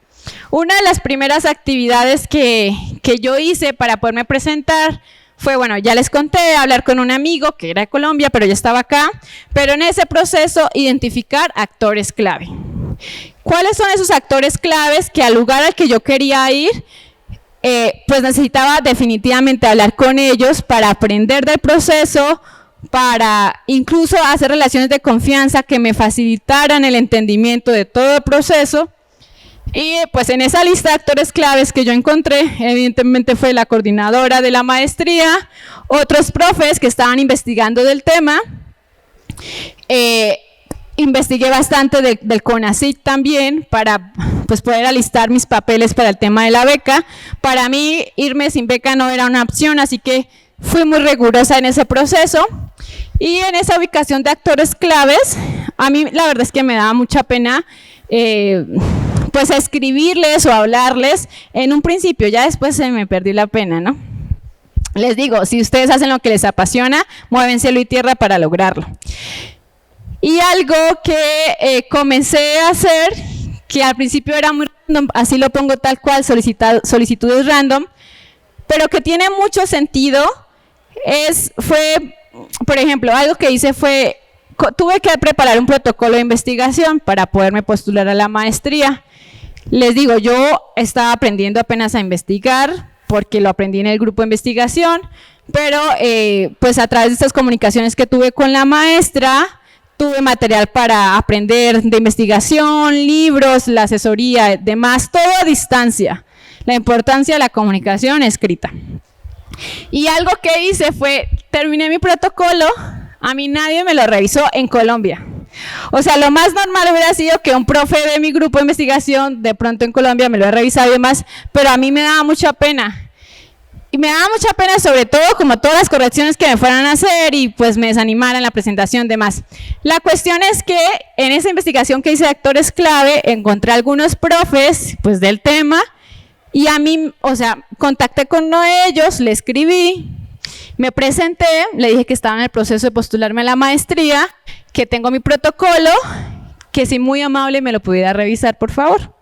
Una de las primeras actividades que yo hice para poderme presentar fue, bueno, ya les conté, hablar con un amigo que era de Colombia, pero ya estaba acá, pero en ese proceso identificar actores clave. ¿Cuáles son esos actores claves que al lugar al que yo quería ir, pues necesitaba definitivamente hablar con ellos para aprender del proceso, para incluso hacer relaciones de confianza que me facilitaran el entendimiento de todo el proceso? Y pues en esa lista de actores claves que yo encontré, evidentemente fue la coordinadora de la maestría, otros profes que estaban investigando del tema, investigué bastante del CONACYT también para pues poder alistar mis papeles para el tema de la beca. Para mí irme sin beca no era una opción, así que fui muy rigurosa en ese proceso. Y en esa ubicación de actores claves, a mí la verdad es que me daba mucha pena pues escribirles o hablarles en un principio, ya después se me perdió la pena, ¿no? Les digo, si ustedes hacen lo que les apasiona, mueven cielo y tierra para lograrlo. Y algo que comencé a hacer, que al principio era muy random, así lo pongo tal cual, solicitudes random, pero que tiene mucho sentido, fue, por ejemplo, algo que hice fue, tuve que preparar un protocolo de investigación para poderme postular a la maestría. Les digo, yo estaba aprendiendo apenas a investigar, porque lo aprendí en el grupo de investigación, pero pues a través de estas comunicaciones que tuve con la maestra, tuve material para aprender de investigación, libros, la asesoría, demás, todo a distancia. La importancia de la comunicación escrita. Y algo que hice fue, terminé mi protocolo, a mí nadie me lo revisó en Colombia. O sea, lo más normal hubiera sido que un profe de mi grupo de investigación de pronto en Colombia me lo haya revisado y demás, pero a mí me daba mucha pena. Y me daba mucha pena sobre todo como todas las correcciones que me fueran a hacer y pues me desanimaran la presentación, demás. La cuestión es que en esa investigación que hice de actores clave, encontré algunos profes pues del tema y a mí, o sea, contacté con uno de ellos, le escribí, me presenté, le dije que estaba en el proceso de postularme a la maestría, que tengo mi protocolo, que si muy amable me lo pudiera revisar, por favor.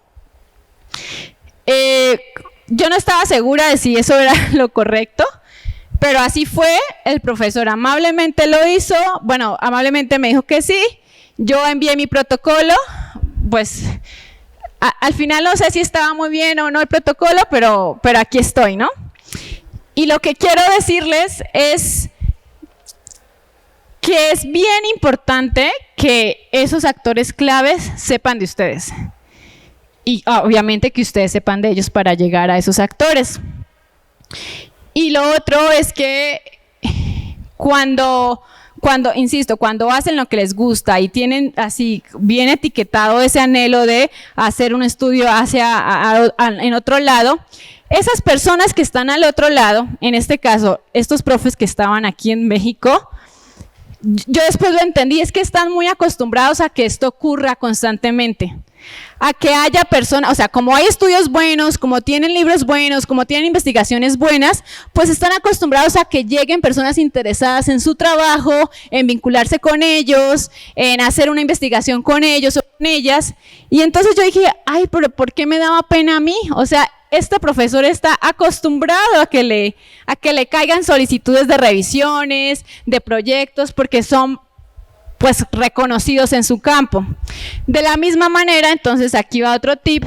Yo no estaba segura de si eso era lo correcto, pero así fue. El profesor amablemente lo hizo, bueno, amablemente me dijo que sí. Yo envié mi protocolo, pues al final no sé si estaba muy bien o no el protocolo, pero aquí estoy, ¿no? Y lo que quiero decirles es que es bien importante que esos actores claves sepan de ustedes. Y obviamente que ustedes sepan de ellos para llegar a esos actores. Y lo otro es que cuando hacen lo que les gusta y tienen así bien etiquetado ese anhelo de hacer un estudio en otro lado, esas personas que están al otro lado, en este caso, estos profes que estaban aquí en México, yo después lo entendí, es que están muy acostumbrados a que esto ocurra constantemente. A que haya personas, o sea, como hay estudios buenos, como tienen libros buenos, como tienen investigaciones buenas, pues están acostumbrados a que lleguen personas interesadas en su trabajo, en vincularse con ellos, en hacer una investigación con ellos o con ellas. Y entonces yo dije, ay, pero ¿por qué me daba pena a mí? O sea, este profesor está acostumbrado a que le caigan solicitudes de revisiones, de proyectos, porque son pues reconocidos en su campo. De la misma manera, entonces aquí va otro tip,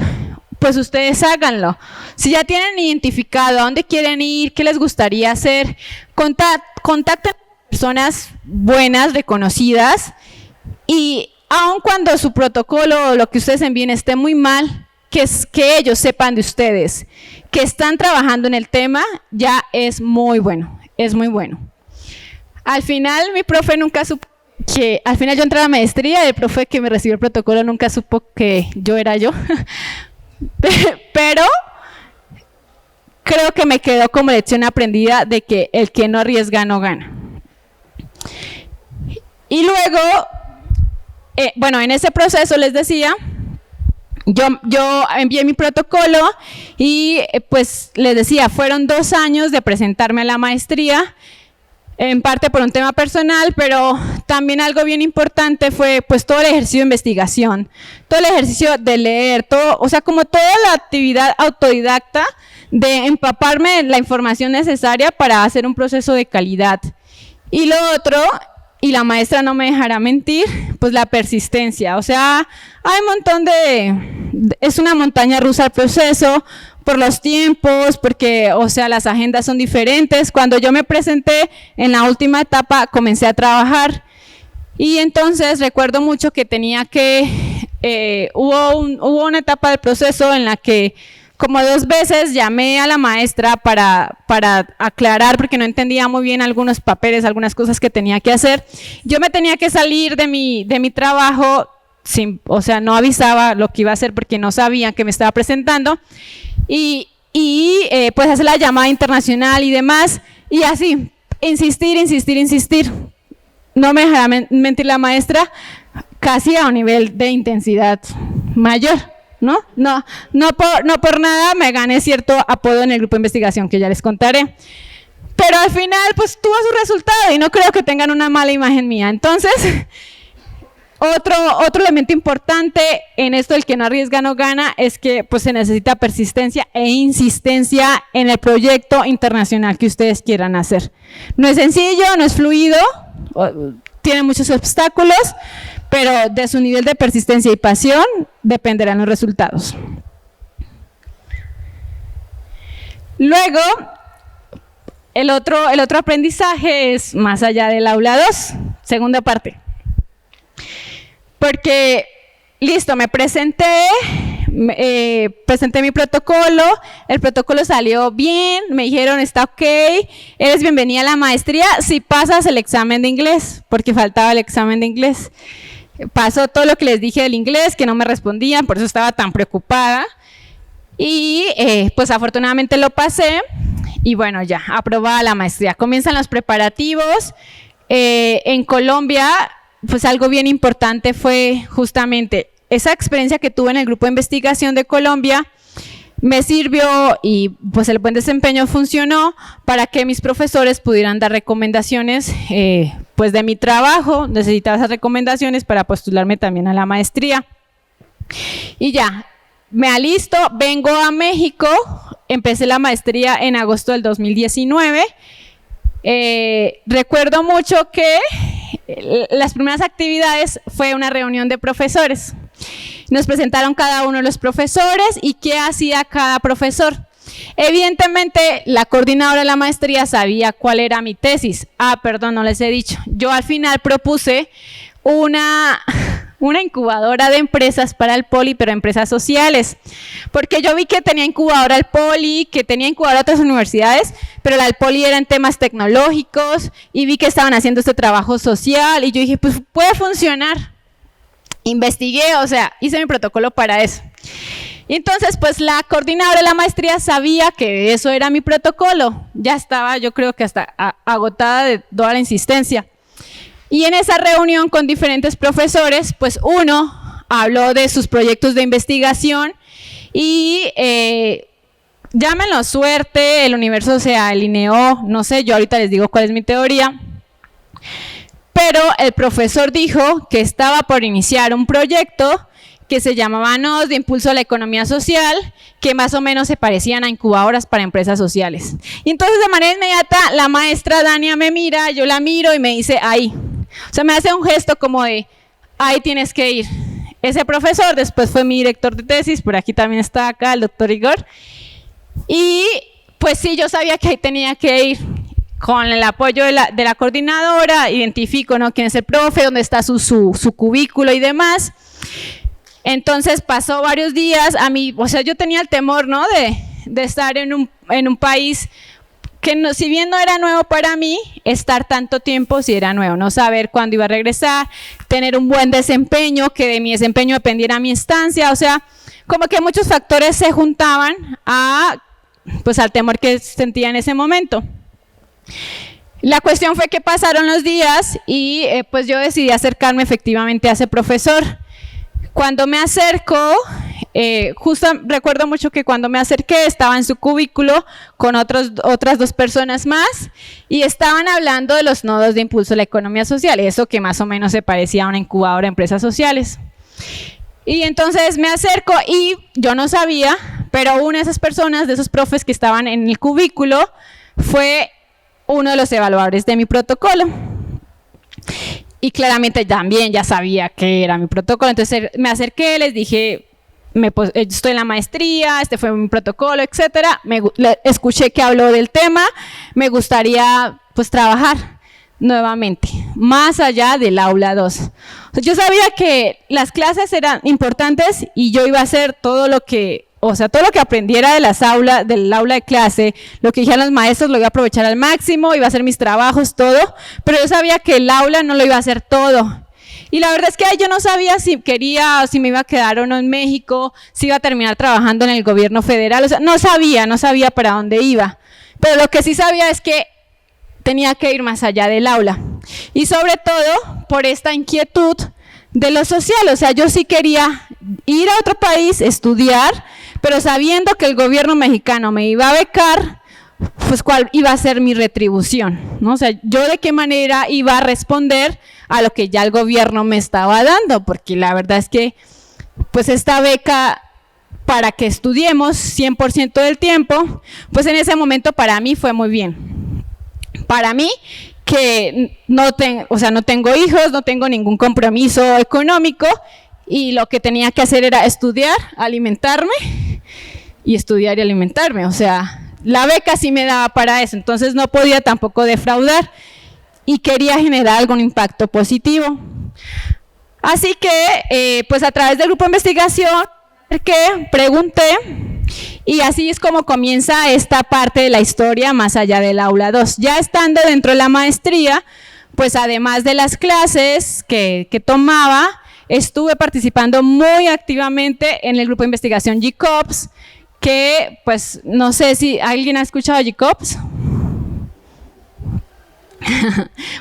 pues ustedes háganlo. Si ya tienen identificado a dónde quieren ir, qué les gustaría hacer, contacten a personas buenas, reconocidas, y aun cuando su protocolo o lo que ustedes envíen esté muy mal, que ellos sepan de ustedes, que están trabajando en el tema, ya es muy bueno, es muy bueno. Al final mi profe nunca supo que al final yo entré a la maestría, el profe que me recibió el protocolo nunca supo que yo era yo, pero creo que me quedó como lección aprendida de que el que no arriesga no gana. Y luego, bueno, en ese proceso les decía, yo envié mi protocolo y pues les decía, fueron 2 años de presentarme a la maestría, en parte por un tema personal, pero también algo bien importante fue pues todo el ejercicio de investigación, todo el ejercicio de leer, todo, o sea, como toda la actividad autodidacta de empaparme la información necesaria para hacer un proceso de calidad. Y lo otro, y la maestra no me dejará mentir, pues la persistencia, o sea, hay un montón es una montaña rusa el proceso, por los tiempos, porque, o sea, las agendas son diferentes. Cuando yo me presenté en la última etapa, comencé a trabajar y entonces recuerdo mucho que tenía que, hubo una etapa del proceso en la que como 2 veces llamé a la maestra para aclarar, porque no entendía muy bien algunos papeles, algunas cosas que tenía que hacer. Yo me tenía que salir de mi trabajo, o sea, no avisaba lo que iba a hacer porque no sabían que me estaba presentando. Y pues hacer la llamada internacional y demás, y así, insistir. No me dejará mentir la maestra, casi a un nivel de intensidad mayor, ¿no? No por nada me gané cierto apodo en el grupo de investigación que ya les contaré. Pero al final, pues tuvo su resultado y no creo que tengan una mala imagen mía. Entonces, otro elemento importante en esto del que no arriesga no gana es que pues se necesita persistencia e insistencia en el proyecto internacional que ustedes quieran hacer. No es sencillo, no es fluido, tiene muchos obstáculos, pero de su nivel de persistencia y pasión dependerán los resultados. Luego, el otro aprendizaje es más allá del aula 2, segunda parte. Porque, listo, me presenté mi protocolo, el protocolo salió bien, me dijeron, está ok, eres bienvenida a la maestría si pasas el examen de inglés, porque faltaba el examen de inglés. Pasó todo lo que les dije del inglés, que no me respondían, por eso estaba tan preocupada. Y pues afortunadamente lo pasé y bueno, ya, aprobada la maestría. Comienzan los preparativos. En Colombia, pues algo bien importante fue justamente esa experiencia que tuve en el grupo de investigación de Colombia. Me sirvió y pues el buen desempeño funcionó para que mis profesores pudieran dar recomendaciones pues de mi trabajo. Necesitaba esas recomendaciones para postularme también a la maestría. Y ya, me alisto, vengo a México, empecé la maestría en agosto del 2019. Recuerdo mucho que las primeras actividades fue una reunión de profesores. Nos presentaron cada uno de los profesores y qué hacía cada profesor. Evidentemente, la coordinadora de la maestría sabía cuál era mi tesis. Perdón, no les he dicho. Yo al final propuse una incubadora de empresas para el Poli, pero empresas sociales, porque yo vi que tenía incubadora el Poli, que tenía incubadora otras universidades, pero la del Poli era en temas tecnológicos y vi que estaban haciendo este trabajo social y yo dije, pues puede funcionar. Investigué, o sea, hice mi protocolo para eso. Y entonces, pues la coordinadora de la maestría sabía que eso era mi protocolo. Ya estaba, yo creo que hasta agotada de toda la insistencia. Y en esa reunión con diferentes profesores, pues uno habló de sus proyectos de investigación y llámenlo suerte, el universo se alineó, no sé, yo ahorita les digo cuál es mi teoría. Pero el profesor dijo que estaba por iniciar un proyecto que se llamaba Nodos de Impulso a la Economía Social, que más o menos se parecían a incubadoras para empresas sociales. Y entonces de manera inmediata la maestra Dania me mira, yo la miro y me dice ahí. O sea, me hace un gesto como de ahí tienes que ir. Ese profesor después fue mi director de tesis, por aquí también está acá el doctor Igor. Y pues sí, yo sabía que ahí tenía que ir. Con el apoyo de la coordinadora, identifico, ¿no?, quién es el profe, dónde está su cubículo y demás. Entonces pasó varios días, a mí, o sea, yo tenía el temor, ¿no?, de estar en un país que no, si bien no era nuevo para mí, estar tanto tiempo sí era nuevo, no saber cuándo iba a regresar, tener un buen desempeño, que de mi desempeño dependiera mi estancia, o sea, como que muchos factores se juntaban pues al temor que sentía en ese momento. La cuestión fue que pasaron los días y pues yo decidí acercarme efectivamente a ese profesor. Cuando me acerco, justo recuerdo mucho que cuando me acerqué estaba en su cubículo con otras dos personas más y estaban hablando de los nodos de impulso a la economía social, eso que más o menos se parecía a una incubadora de empresas sociales. Y entonces me acerco y yo no sabía, pero una de esas personas, de esos profes que estaban en el cubículo, fue uno de los evaluadores de mi protocolo. Y claramente también ya sabía que era mi protocolo, entonces me acerqué, les dije, estoy en la maestría, este fue mi protocolo, etcétera. Escuché que habló del tema, me gustaría pues trabajar nuevamente, más allá del aula 2. Yo sabía que las clases eran importantes y yo iba a hacer todo lo que aprendiera del aula de clase, lo que dijeran los maestros, lo iba a aprovechar al máximo, iba a hacer mis trabajos, todo, pero yo sabía que el aula no lo iba a hacer todo. Y la verdad es que yo no sabía si quería, o si me iba a quedar o no en México, si iba a terminar trabajando en el gobierno federal, o sea, no sabía para dónde iba. Pero lo que sí sabía es que tenía que ir más allá del aula. Y sobre todo por esta inquietud de lo social, o sea, yo sí quería ir a otro país, estudiar, pero sabiendo que el gobierno mexicano me iba a becar, pues cuál iba a ser mi retribución, ¿no? O sea, yo de qué manera iba a responder a lo que ya el gobierno me estaba dando, porque la verdad es que pues esta beca para que estudiemos 100% del tiempo, pues en ese momento para mí fue muy bien. Para mí, que no tengo hijos, no tengo ningún compromiso económico y lo que tenía que hacer era estudiar, alimentarme y estudiar y alimentarme, o sea, la beca sí me daba para eso, entonces no podía tampoco defraudar y quería generar algún impacto positivo. Así que, pues a través del grupo de investigación, pregunté, y así es como comienza esta parte de la historia más allá del aula 2. Ya estando dentro de la maestría, pues además de las clases que tomaba, estuve participando muy activamente en el grupo de investigación GCOPS, que pues no sé si alguien ha escuchado GCOPS.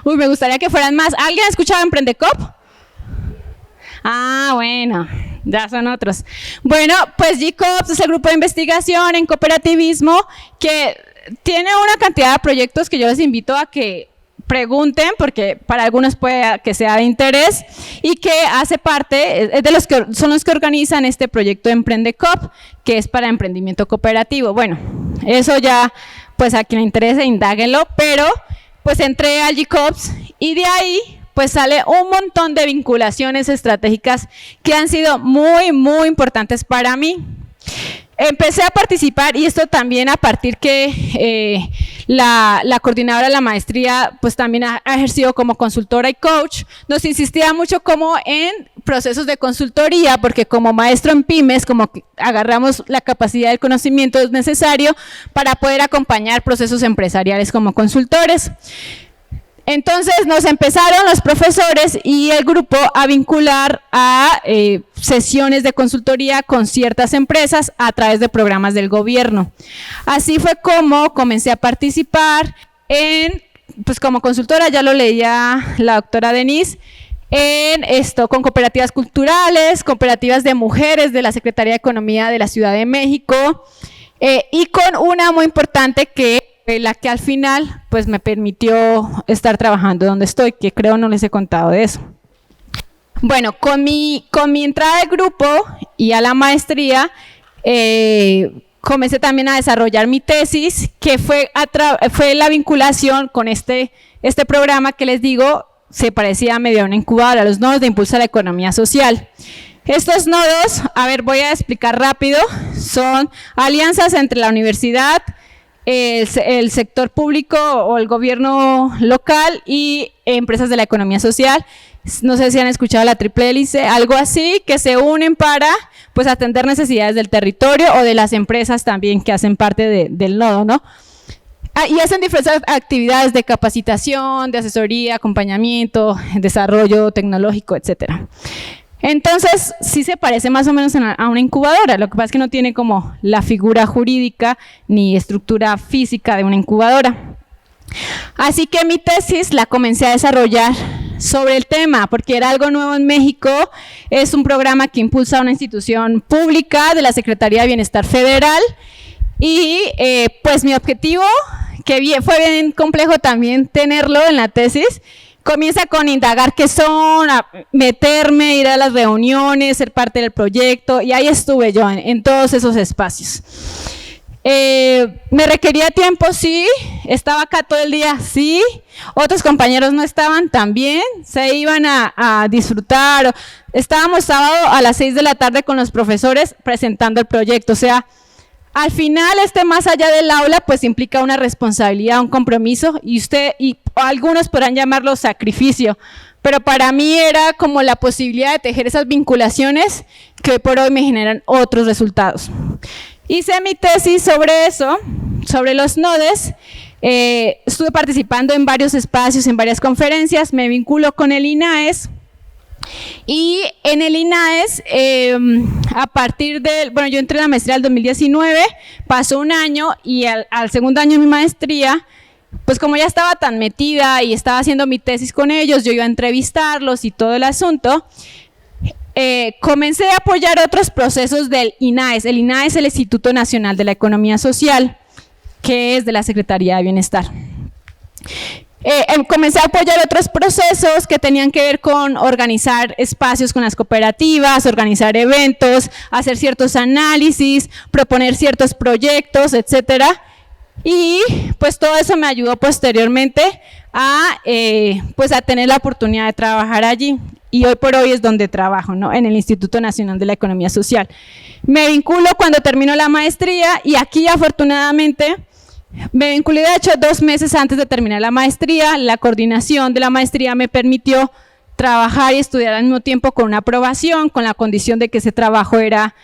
Uy, me gustaría que fueran más. ¿Alguien ha escuchado Emprendecop? Bueno, ya son otros. Bueno, pues GCOPS es el grupo de investigación en cooperativismo que tiene una cantidad de proyectos que yo les invito a que pregunten, porque para algunos puede que sea de interés, y que hace parte, es de los que son los que organizan este proyecto Emprende Coop, que es para emprendimiento cooperativo. Bueno, eso ya, pues a quien le interese, indáguenlo, pero pues entré al GCOPS y de ahí pues sale un montón de vinculaciones estratégicas que han sido muy, muy importantes para mí. Empecé a participar, y esto también a partir que la coordinadora de la maestría pues también ha ejercido como consultora y coach. Nos insistía mucho como en procesos de consultoría, porque como maestro en pymes, como que agarramos la capacidad del conocimiento necesario para poder acompañar procesos empresariales como consultores. Entonces nos empezaron los profesores y el grupo a vincular a sesiones de consultoría con ciertas empresas a través de programas del gobierno. Así fue como comencé a participar pues como consultora, ya lo leía la doctora Denise, con cooperativas culturales, cooperativas de mujeres de la Secretaría de Economía de la Ciudad de México, y con una muy importante que la que al final pues me permitió estar trabajando donde estoy, que creo no les he contado de eso. Bueno, con mi entrada al grupo y a la maestría, comencé también a desarrollar mi tesis, que fue la vinculación con este programa que les digo, se parecía medio a una incubadora, los nodos de impulso a la economía social. Estos nodos, a ver, voy a explicar rápido, son alianzas entre la universidad, el sector público o el gobierno local y empresas de la economía social. No sé si han escuchado la triple hélice, algo así, que se unen para pues atender necesidades del territorio o de las empresas también que hacen parte del nodo, ¿no? Y hacen diferentes actividades de capacitación, de asesoría, acompañamiento, desarrollo tecnológico, etcétera. Entonces, sí se parece más o menos a una incubadora, lo que pasa es que no tiene como la figura jurídica ni estructura física de una incubadora. Así que mi tesis la comencé a desarrollar sobre el tema, porque era algo nuevo en México. Es un programa que impulsa una institución pública de la Secretaría de Bienestar Federal, y pues mi objetivo, que fue bien complejo también tenerlo en la tesis, comienza con indagar qué son, a meterme, ir a las reuniones, ser parte del proyecto, y ahí estuve yo en todos esos espacios. Me requería tiempo, sí, estaba acá todo el día, sí, otros compañeros no estaban también, se iban a disfrutar. Estábamos sábado a las 6 de la tarde con los profesores presentando el proyecto, o sea, al final, más allá del aula, pues implica una responsabilidad, un compromiso, y algunos podrán llamarlo sacrificio, pero para mí era como la posibilidad de tejer esas vinculaciones que hoy por hoy me generan otros resultados. Hice mi tesis sobre eso, sobre los nodes. Estuve participando en varios espacios, en varias conferencias, me vinculo con el INAES. Y en el INAES, a partir bueno, yo entré en la maestría en el 2019, pasó un año, y al segundo año de mi maestría, pues como ya estaba tan metida y estaba haciendo mi tesis con ellos, yo iba a entrevistarlos y todo el asunto, comencé a apoyar otros procesos del INAES. El INAES es el Instituto Nacional de la Economía Social, que es de la Secretaría de Bienestar. Comencé a apoyar otros procesos que tenían que ver con organizar espacios con las cooperativas, organizar eventos, hacer ciertos análisis, proponer ciertos proyectos, etcétera. Y pues todo eso me ayudó posteriormente a tener la oportunidad de trabajar allí. Y hoy por hoy es donde trabajo, ¿no? En el Instituto Nacional de la Economía Social. Me vinculo cuando termino la maestría, y aquí afortunadamente me vinculé, de hecho, 2 meses antes de terminar la maestría. La coordinación de la maestría me permitió trabajar y estudiar al mismo tiempo con una aprobación, con la condición de que ese trabajo era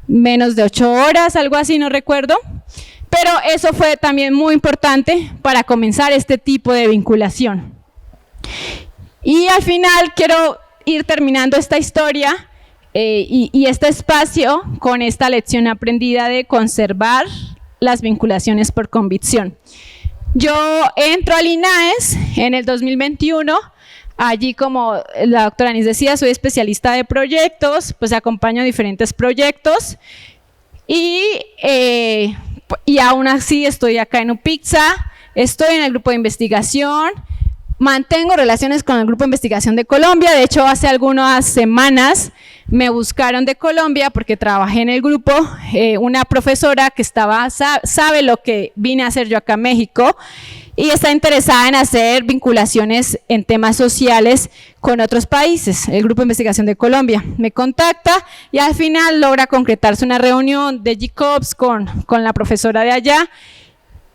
menos de 8 horas, algo así, no recuerdo. Pero eso fue también muy importante para comenzar este tipo de vinculación. Y al final quiero ir terminando esta historia y este espacio con esta lección aprendida de conservar las vinculaciones por convicción. Yo entro al INAES en el 2021, allí, como la doctora Anis decía, soy especialista de proyectos, pues acompaño diferentes proyectos, y aún así estoy acá en UPICSA, estoy en el grupo de investigación, mantengo relaciones con el Grupo de Investigación de Colombia. De hecho, hace algunas semanas me buscaron de Colombia porque trabajé en el grupo, una profesora que sabe lo que vine a hacer yo acá a México y está interesada en hacer vinculaciones en temas sociales con otros países. El Grupo de Investigación de Colombia me contacta y al final logra concretarse una reunión de GCOPS con la profesora de allá.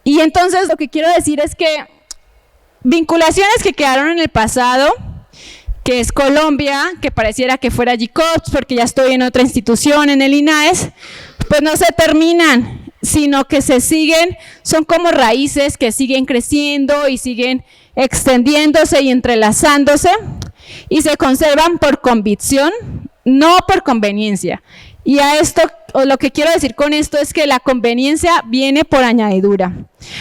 Y entonces lo que quiero decir es que vinculaciones que quedaron en el pasado, que es Colombia, que pareciera que fuera GCOPS porque ya estoy en otra institución, en el INAES, pues no se terminan, sino que se siguen, son como raíces que siguen creciendo y siguen extendiéndose y entrelazándose y se conservan por convicción, no por conveniencia. Y a esto, o lo que quiero decir con esto es que la conveniencia viene por añadidura.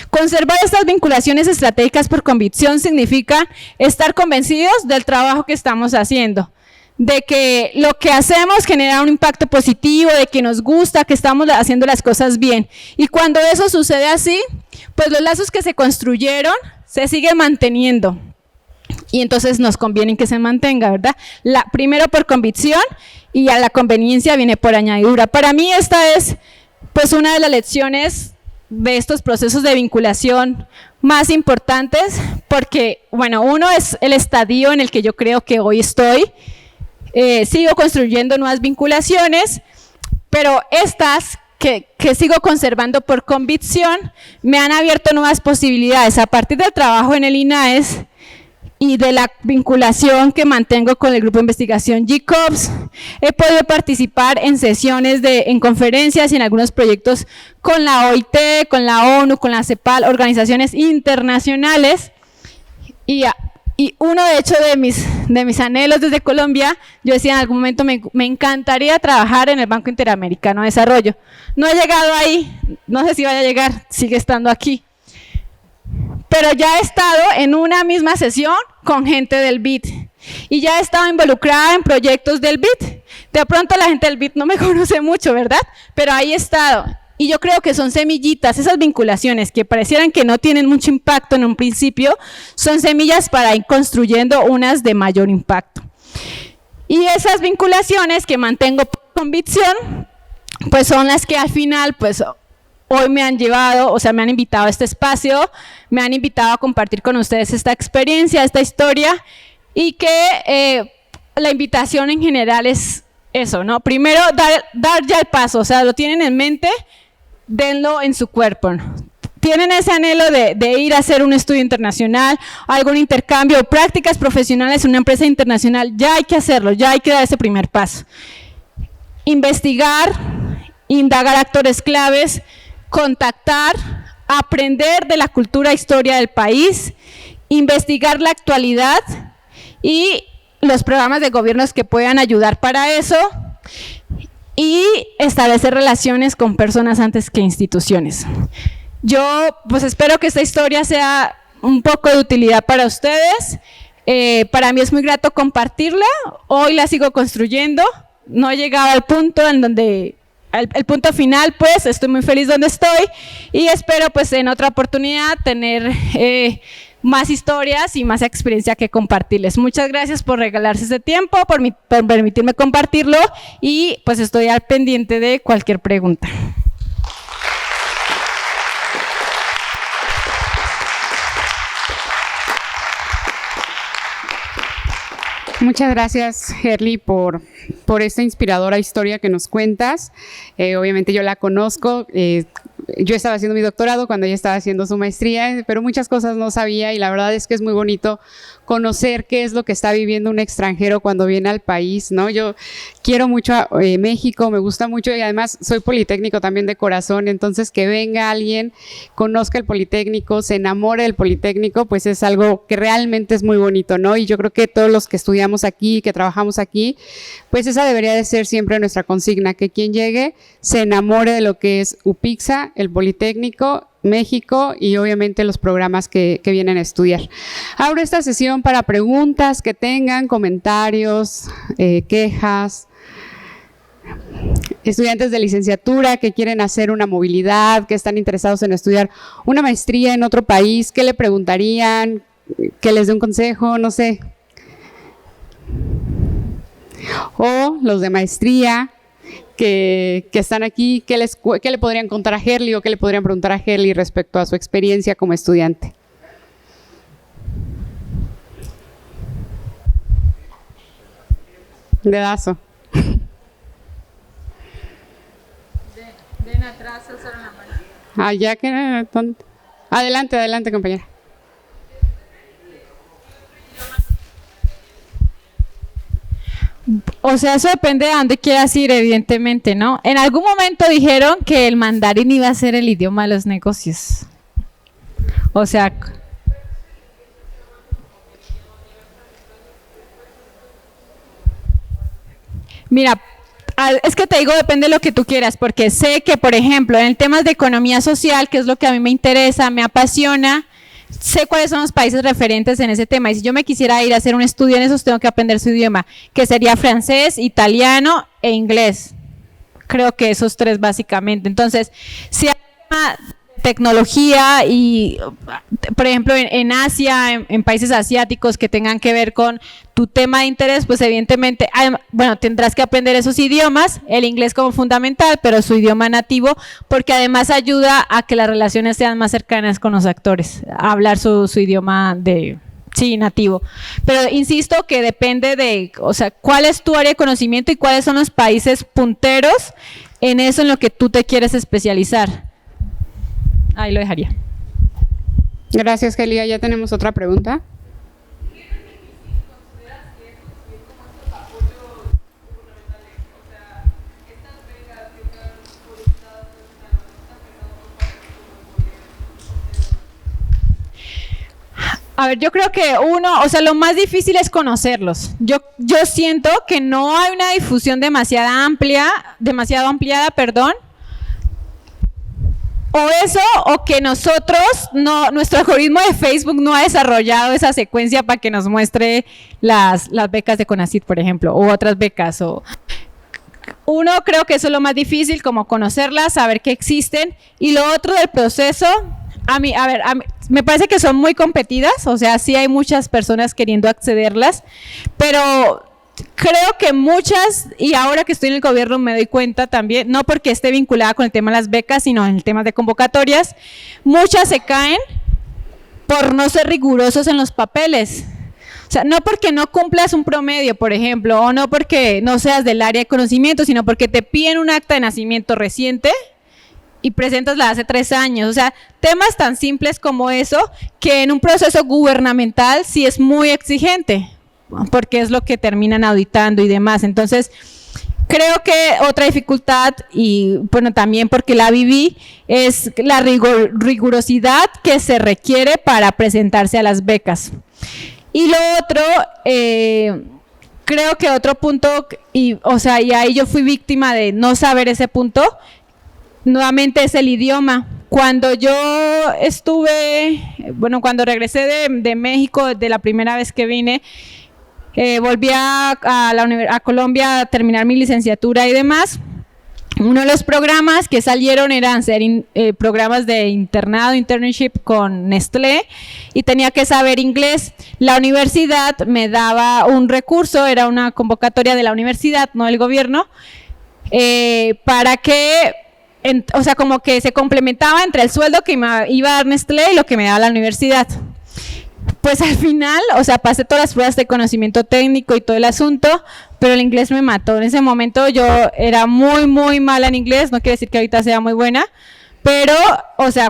Conservar estas vinculaciones estratégicas por convicción significa estar convencidos del trabajo que estamos haciendo, de que lo que hacemos genera un impacto positivo, de que nos gusta, que estamos haciendo las cosas bien. Y cuando eso sucede así, pues los lazos que se construyeron se siguen manteniendo. Y entonces nos conviene que se mantenga, ¿verdad? Primero por convicción y a la conveniencia viene por añadidura. Para mí esta es pues una de las lecciones de estos procesos de vinculación más importantes porque, bueno, uno es el estadio en el que yo creo que hoy estoy. Sigo construyendo nuevas vinculaciones, pero estas que sigo conservando por convicción me han abierto nuevas posibilidades a partir del trabajo en el INAES y de la vinculación que mantengo con el Grupo de Investigación GCOPS. He podido participar en sesiones, en conferencias y en algunos proyectos con la OIT, con la ONU, con la CEPAL, organizaciones internacionales. Y uno, de hecho, de mis anhelos desde Colombia, yo decía en algún momento, me encantaría trabajar en el Banco Interamericano de Desarrollo. No he llegado ahí, no sé si vaya a llegar, sigue estando aquí. Pero ya he estado en una misma sesión con gente del BID y ya he estado involucrada en proyectos del BID. De pronto la gente del BID no me conoce mucho, ¿verdad? Pero ahí he estado. Y yo creo que son semillitas, esas vinculaciones que parecieran que no tienen mucho impacto en un principio, son semillas para ir construyendo unas de mayor impacto. Y esas vinculaciones que mantengo por convicción, pues son las que al final, pues hoy me han llevado, o sea, me han invitado a este espacio, me han invitado a compartir con ustedes esta experiencia, esta historia, y que la invitación en general es eso, ¿no? Primero, dar ya el paso, o sea, lo tienen en mente, denlo en su cuerpo. Tienen ese anhelo de ir a hacer un estudio internacional, algún intercambio o prácticas profesionales en una empresa internacional, ya hay que hacerlo, ya hay que dar ese primer paso. Investigar, indagar actores claves, contactar, aprender de la cultura e historia del país, investigar la actualidad y los programas de gobiernos que puedan ayudar para eso y establecer relaciones con personas antes que instituciones. Yo pues espero que esta historia sea un poco de utilidad para ustedes. Para mí es muy grato compartirla, hoy la sigo construyendo, no he llegado al punto en donde el punto final, pues estoy muy feliz donde estoy y espero pues en otra oportunidad tener más historias y más experiencia que compartirles. Muchas gracias por regalarse este tiempo, por permitirme compartirlo y pues estoy al pendiente de cualquier pregunta. Muchas gracias, Herly, por esta inspiradora historia que nos cuentas. Obviamente yo la conozco, yo estaba haciendo mi doctorado cuando ella estaba haciendo su maestría, pero muchas cosas no sabía y la verdad es que es muy bonito conocer qué es lo que está viviendo un extranjero cuando viene al país, ¿no? Yo quiero mucho a México, me gusta mucho y además soy politécnico también de corazón, entonces que venga alguien, conozca el Politécnico, se enamore del Politécnico, pues es algo que realmente es muy bonito, ¿no? Y yo creo que todos los que estudiamos aquí, que trabajamos aquí, pues esa debería de ser siempre nuestra consigna, que quien llegue se enamore de lo que es UPIXA, el Politécnico, México y obviamente los programas que vienen a estudiar. Abro esta sesión para preguntas que tengan, comentarios, quejas. Estudiantes de licenciatura que quieren hacer una movilidad, que están interesados en estudiar una maestría en otro país, ¿qué le preguntarían? que les dé un consejo, no sé. O los de maestría que están aquí, ¿qué le podrían contar a Herly o qué le podrían preguntar a Herly respecto a su experiencia como estudiante? Dedazo. Ven atrás, alzaron la mano. Ya que... Adelante, compañera. O sea, eso depende de dónde quieras ir, evidentemente, ¿no? En algún momento dijeron que el mandarín iba a ser el idioma de los negocios. O sea... Mira, es que te digo, depende de lo que tú quieras, porque sé que, por ejemplo, en temas de economía social, que es lo que a mí me interesa, me apasiona, sé cuáles son los países referentes en ese tema, y si yo me quisiera ir a hacer un estudio en esos, tengo que aprender su idioma, que sería francés, italiano e inglés. Creo que esos tres básicamente. Entonces, si hay tecnología y, por ejemplo, en Asia, en países asiáticos que tengan que ver con tu tema de interés, pues evidentemente, bueno, tendrás que aprender esos idiomas, el inglés como fundamental, pero su idioma nativo, porque además ayuda a que las relaciones sean más cercanas con los actores, a hablar su idioma nativo. Pero insisto que depende de, o sea, cuál es tu área de conocimiento y cuáles son los países punteros en eso en lo que tú te quieres especializar. Ahí lo dejaría. Gracias, Gelia. Ya tenemos otra pregunta. A ver, yo creo que lo más difícil es conocerlos. Yo siento que no hay una difusión demasiado ampliada, perdón. O eso, o que nuestro algoritmo de Facebook no ha desarrollado esa secuencia para que nos muestre las becas de CONACYT, por ejemplo, u otras becas. Creo que eso es lo más difícil, como conocerlas, saber que existen. Y lo otro del proceso, me parece que son muy competidas, o sea, sí hay muchas personas queriendo accederlas, pero creo que muchas, y ahora que estoy en el gobierno me doy cuenta también, no porque esté vinculada con el tema de las becas, sino en el tema de convocatorias, muchas se caen por no ser rigurosos en los papeles. O sea, no porque no cumplas un promedio, por ejemplo, o no porque no seas del área de conocimiento, sino porque te piden un acta de nacimiento reciente y presentas la de hace 3 años. O sea, temas tan simples como eso, que en un proceso gubernamental sí es muy exigente, porque es lo que terminan auditando y demás. Entonces, creo que otra dificultad, y bueno, también porque la viví, es la rigurosidad que se requiere para presentarse a las becas. Y lo otro, creo que otro punto, y ahí yo fui víctima de no saber ese punto, nuevamente es el idioma. Cuando yo cuando regresé de México, de la primera vez que vine, volví a Colombia a terminar mi licenciatura y demás. Uno de los programas que salieron eran programas de internado, internship con Nestlé, y tenía que saber inglés. La universidad me daba un recurso, era una convocatoria de la universidad, no del gobierno, para que, como que se complementaba entre el sueldo que me iba a dar Nestlé y lo que me daba la universidad. Pues al final, pasé todas las pruebas de conocimiento técnico y todo el asunto, pero el inglés me mató. En ese momento yo era muy, muy mala en inglés, no quiere decir que ahorita sea muy buena, pero,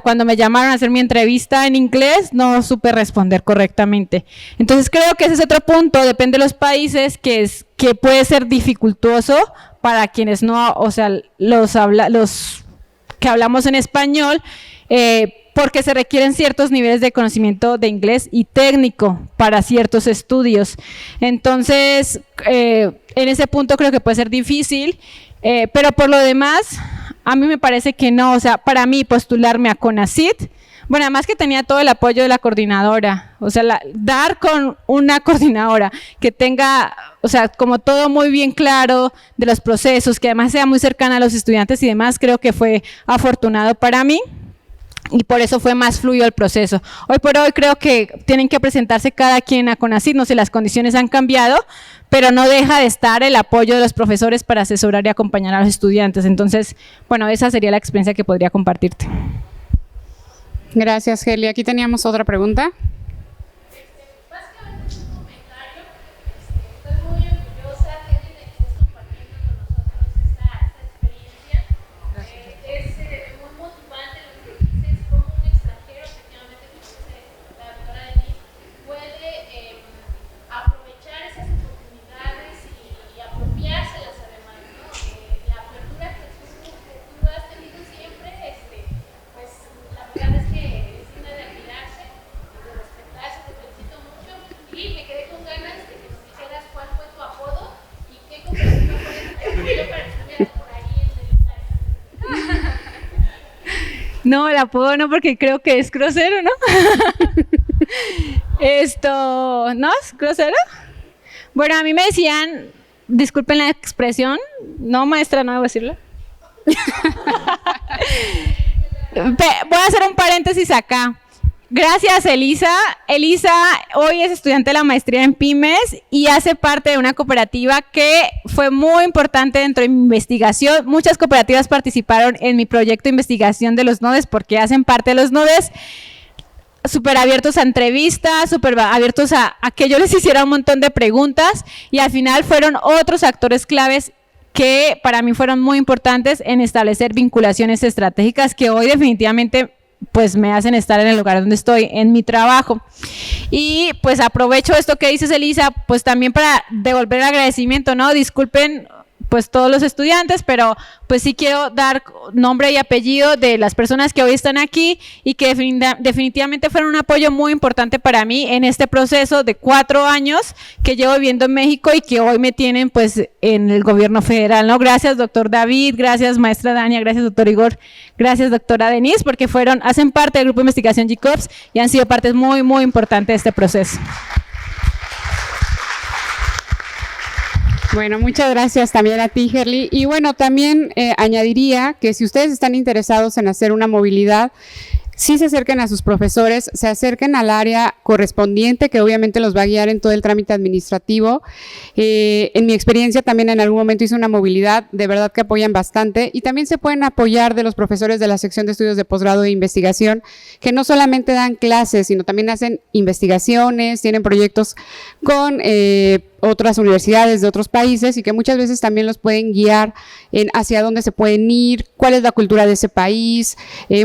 cuando me llamaron a hacer mi entrevista en inglés, no supe responder correctamente. Entonces creo que ese es otro punto, depende de los países, que puede ser dificultoso para quienes no, los que hablamos en español, porque se requieren ciertos niveles de conocimiento de inglés y técnico para ciertos estudios. Entonces, en ese punto creo que puede ser difícil, pero por lo demás, a mí me parece que no, para mí postularme a CONACYT, bueno, además que tenía todo el apoyo de la coordinadora, dar con una coordinadora que tenga, como todo muy bien claro de los procesos, que además sea muy cercana a los estudiantes y demás, creo que fue afortunado para mí. y por eso fue más fluido el proceso. Hoy por hoy creo que tienen que presentarse cada quien a CONACYT, no sé, las condiciones han cambiado, pero no deja de estar el apoyo de los profesores para asesorar y acompañar a los estudiantes. Entonces, bueno, esa sería la experiencia que podría compartirte. Gracias, Heli. Aquí teníamos otra pregunta. No, el apodo no, porque creo que es grosero, ¿no? ¿No es grosero? Bueno, a mí me decían, disculpen la expresión, no, maestra, no debo decirlo. Voy a hacer un paréntesis acá. Gracias, Elisa. Elisa hoy es estudiante de la maestría en Pymes y hace parte de una cooperativa que fue muy importante dentro de mi investigación. Muchas cooperativas participaron en mi proyecto de investigación de los nodes porque hacen parte de los nodes, súper abiertos a entrevistas, súper abiertos a que yo les hiciera un montón de preguntas y al final fueron otros actores claves que para mí fueron muy importantes en establecer vinculaciones estratégicas que hoy definitivamente pues me hacen estar en el lugar donde estoy, en mi trabajo. Y pues aprovecho esto que dices, Elisa, pues también para devolver el agradecimiento, ¿no? Disculpen pues todos los estudiantes, pero pues sí quiero dar nombre y apellido de las personas que hoy están aquí y que definitivamente fueron un apoyo muy importante para mí en este proceso de 4 años que llevo viviendo en México y que hoy me tienen pues en el gobierno federal, ¿no? Gracias, doctor David, gracias, maestra Dania, gracias, doctor Igor, gracias, doctora Denise, porque hacen parte del grupo de investigación GCOPS y han sido partes muy, muy importantes de este proceso. Bueno, muchas gracias también a ti, Herly. Y bueno, también añadiría que si ustedes están interesados en hacer una movilidad, sí se acerquen a sus profesores, se acerquen al área correspondiente que obviamente los va a guiar en todo el trámite administrativo. En mi experiencia también en algún momento hice una movilidad, de verdad que apoyan bastante y también se pueden apoyar de los profesores de la sección de estudios de posgrado e investigación que no solamente dan clases, sino también hacen investigaciones, tienen proyectos con otras universidades de otros países y que muchas veces también los pueden guiar en hacia dónde se pueden ir, cuál es la cultura de ese país.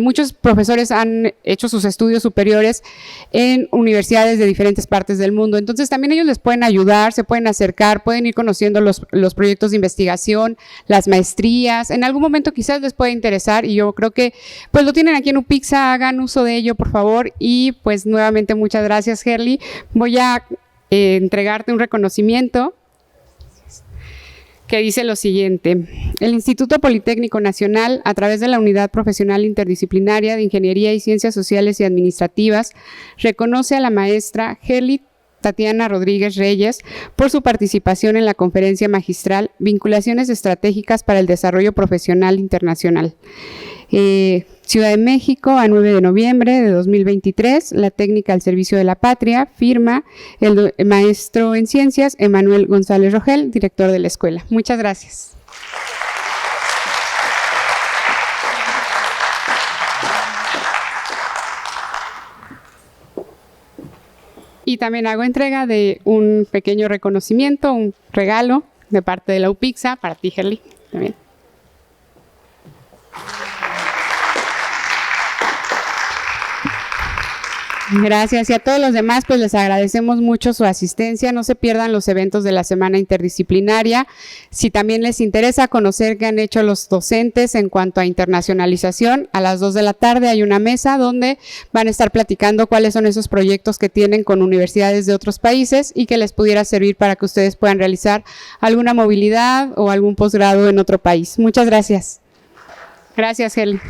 Muchos profesores han hecho sus estudios superiores en universidades de diferentes partes del mundo, entonces también ellos les pueden ayudar, se pueden acercar, pueden ir conociendo los proyectos de investigación, las maestrías, en algún momento quizás les pueda interesar y yo creo que pues lo tienen aquí en UPIXA, hagan uso de ello por favor y pues nuevamente muchas gracias, Herly. Voy a entregarte un reconocimiento que dice lo siguiente: el Instituto Politécnico Nacional, a través de la Unidad Profesional Interdisciplinaria de Ingeniería y Ciencias Sociales y Administrativas, reconoce a la maestra Herly Tatiana Rodríguez Reyes por su participación en la conferencia magistral Vinculaciones Estratégicas para el Desarrollo Profesional Internacional. Ciudad de México, a 9 de noviembre de 2023, la técnica al servicio de la patria, firma el maestro en ciencias Emanuel González Rogel, director de la escuela. Muchas gracias. Y también hago entrega de un pequeño reconocimiento, un regalo de parte de la UPIXA para ti, Herly, también. Gracias y a todos los demás pues les agradecemos mucho su asistencia, no se pierdan los eventos de la Semana Interdisciplinaria, si también les interesa conocer qué han hecho los docentes en cuanto a internacionalización, a las 2 de la tarde hay una mesa donde van a estar platicando cuáles son esos proyectos que tienen con universidades de otros países y que les pudiera servir para que ustedes puedan realizar alguna movilidad o algún posgrado en otro país. Muchas gracias. Gracias, Herly.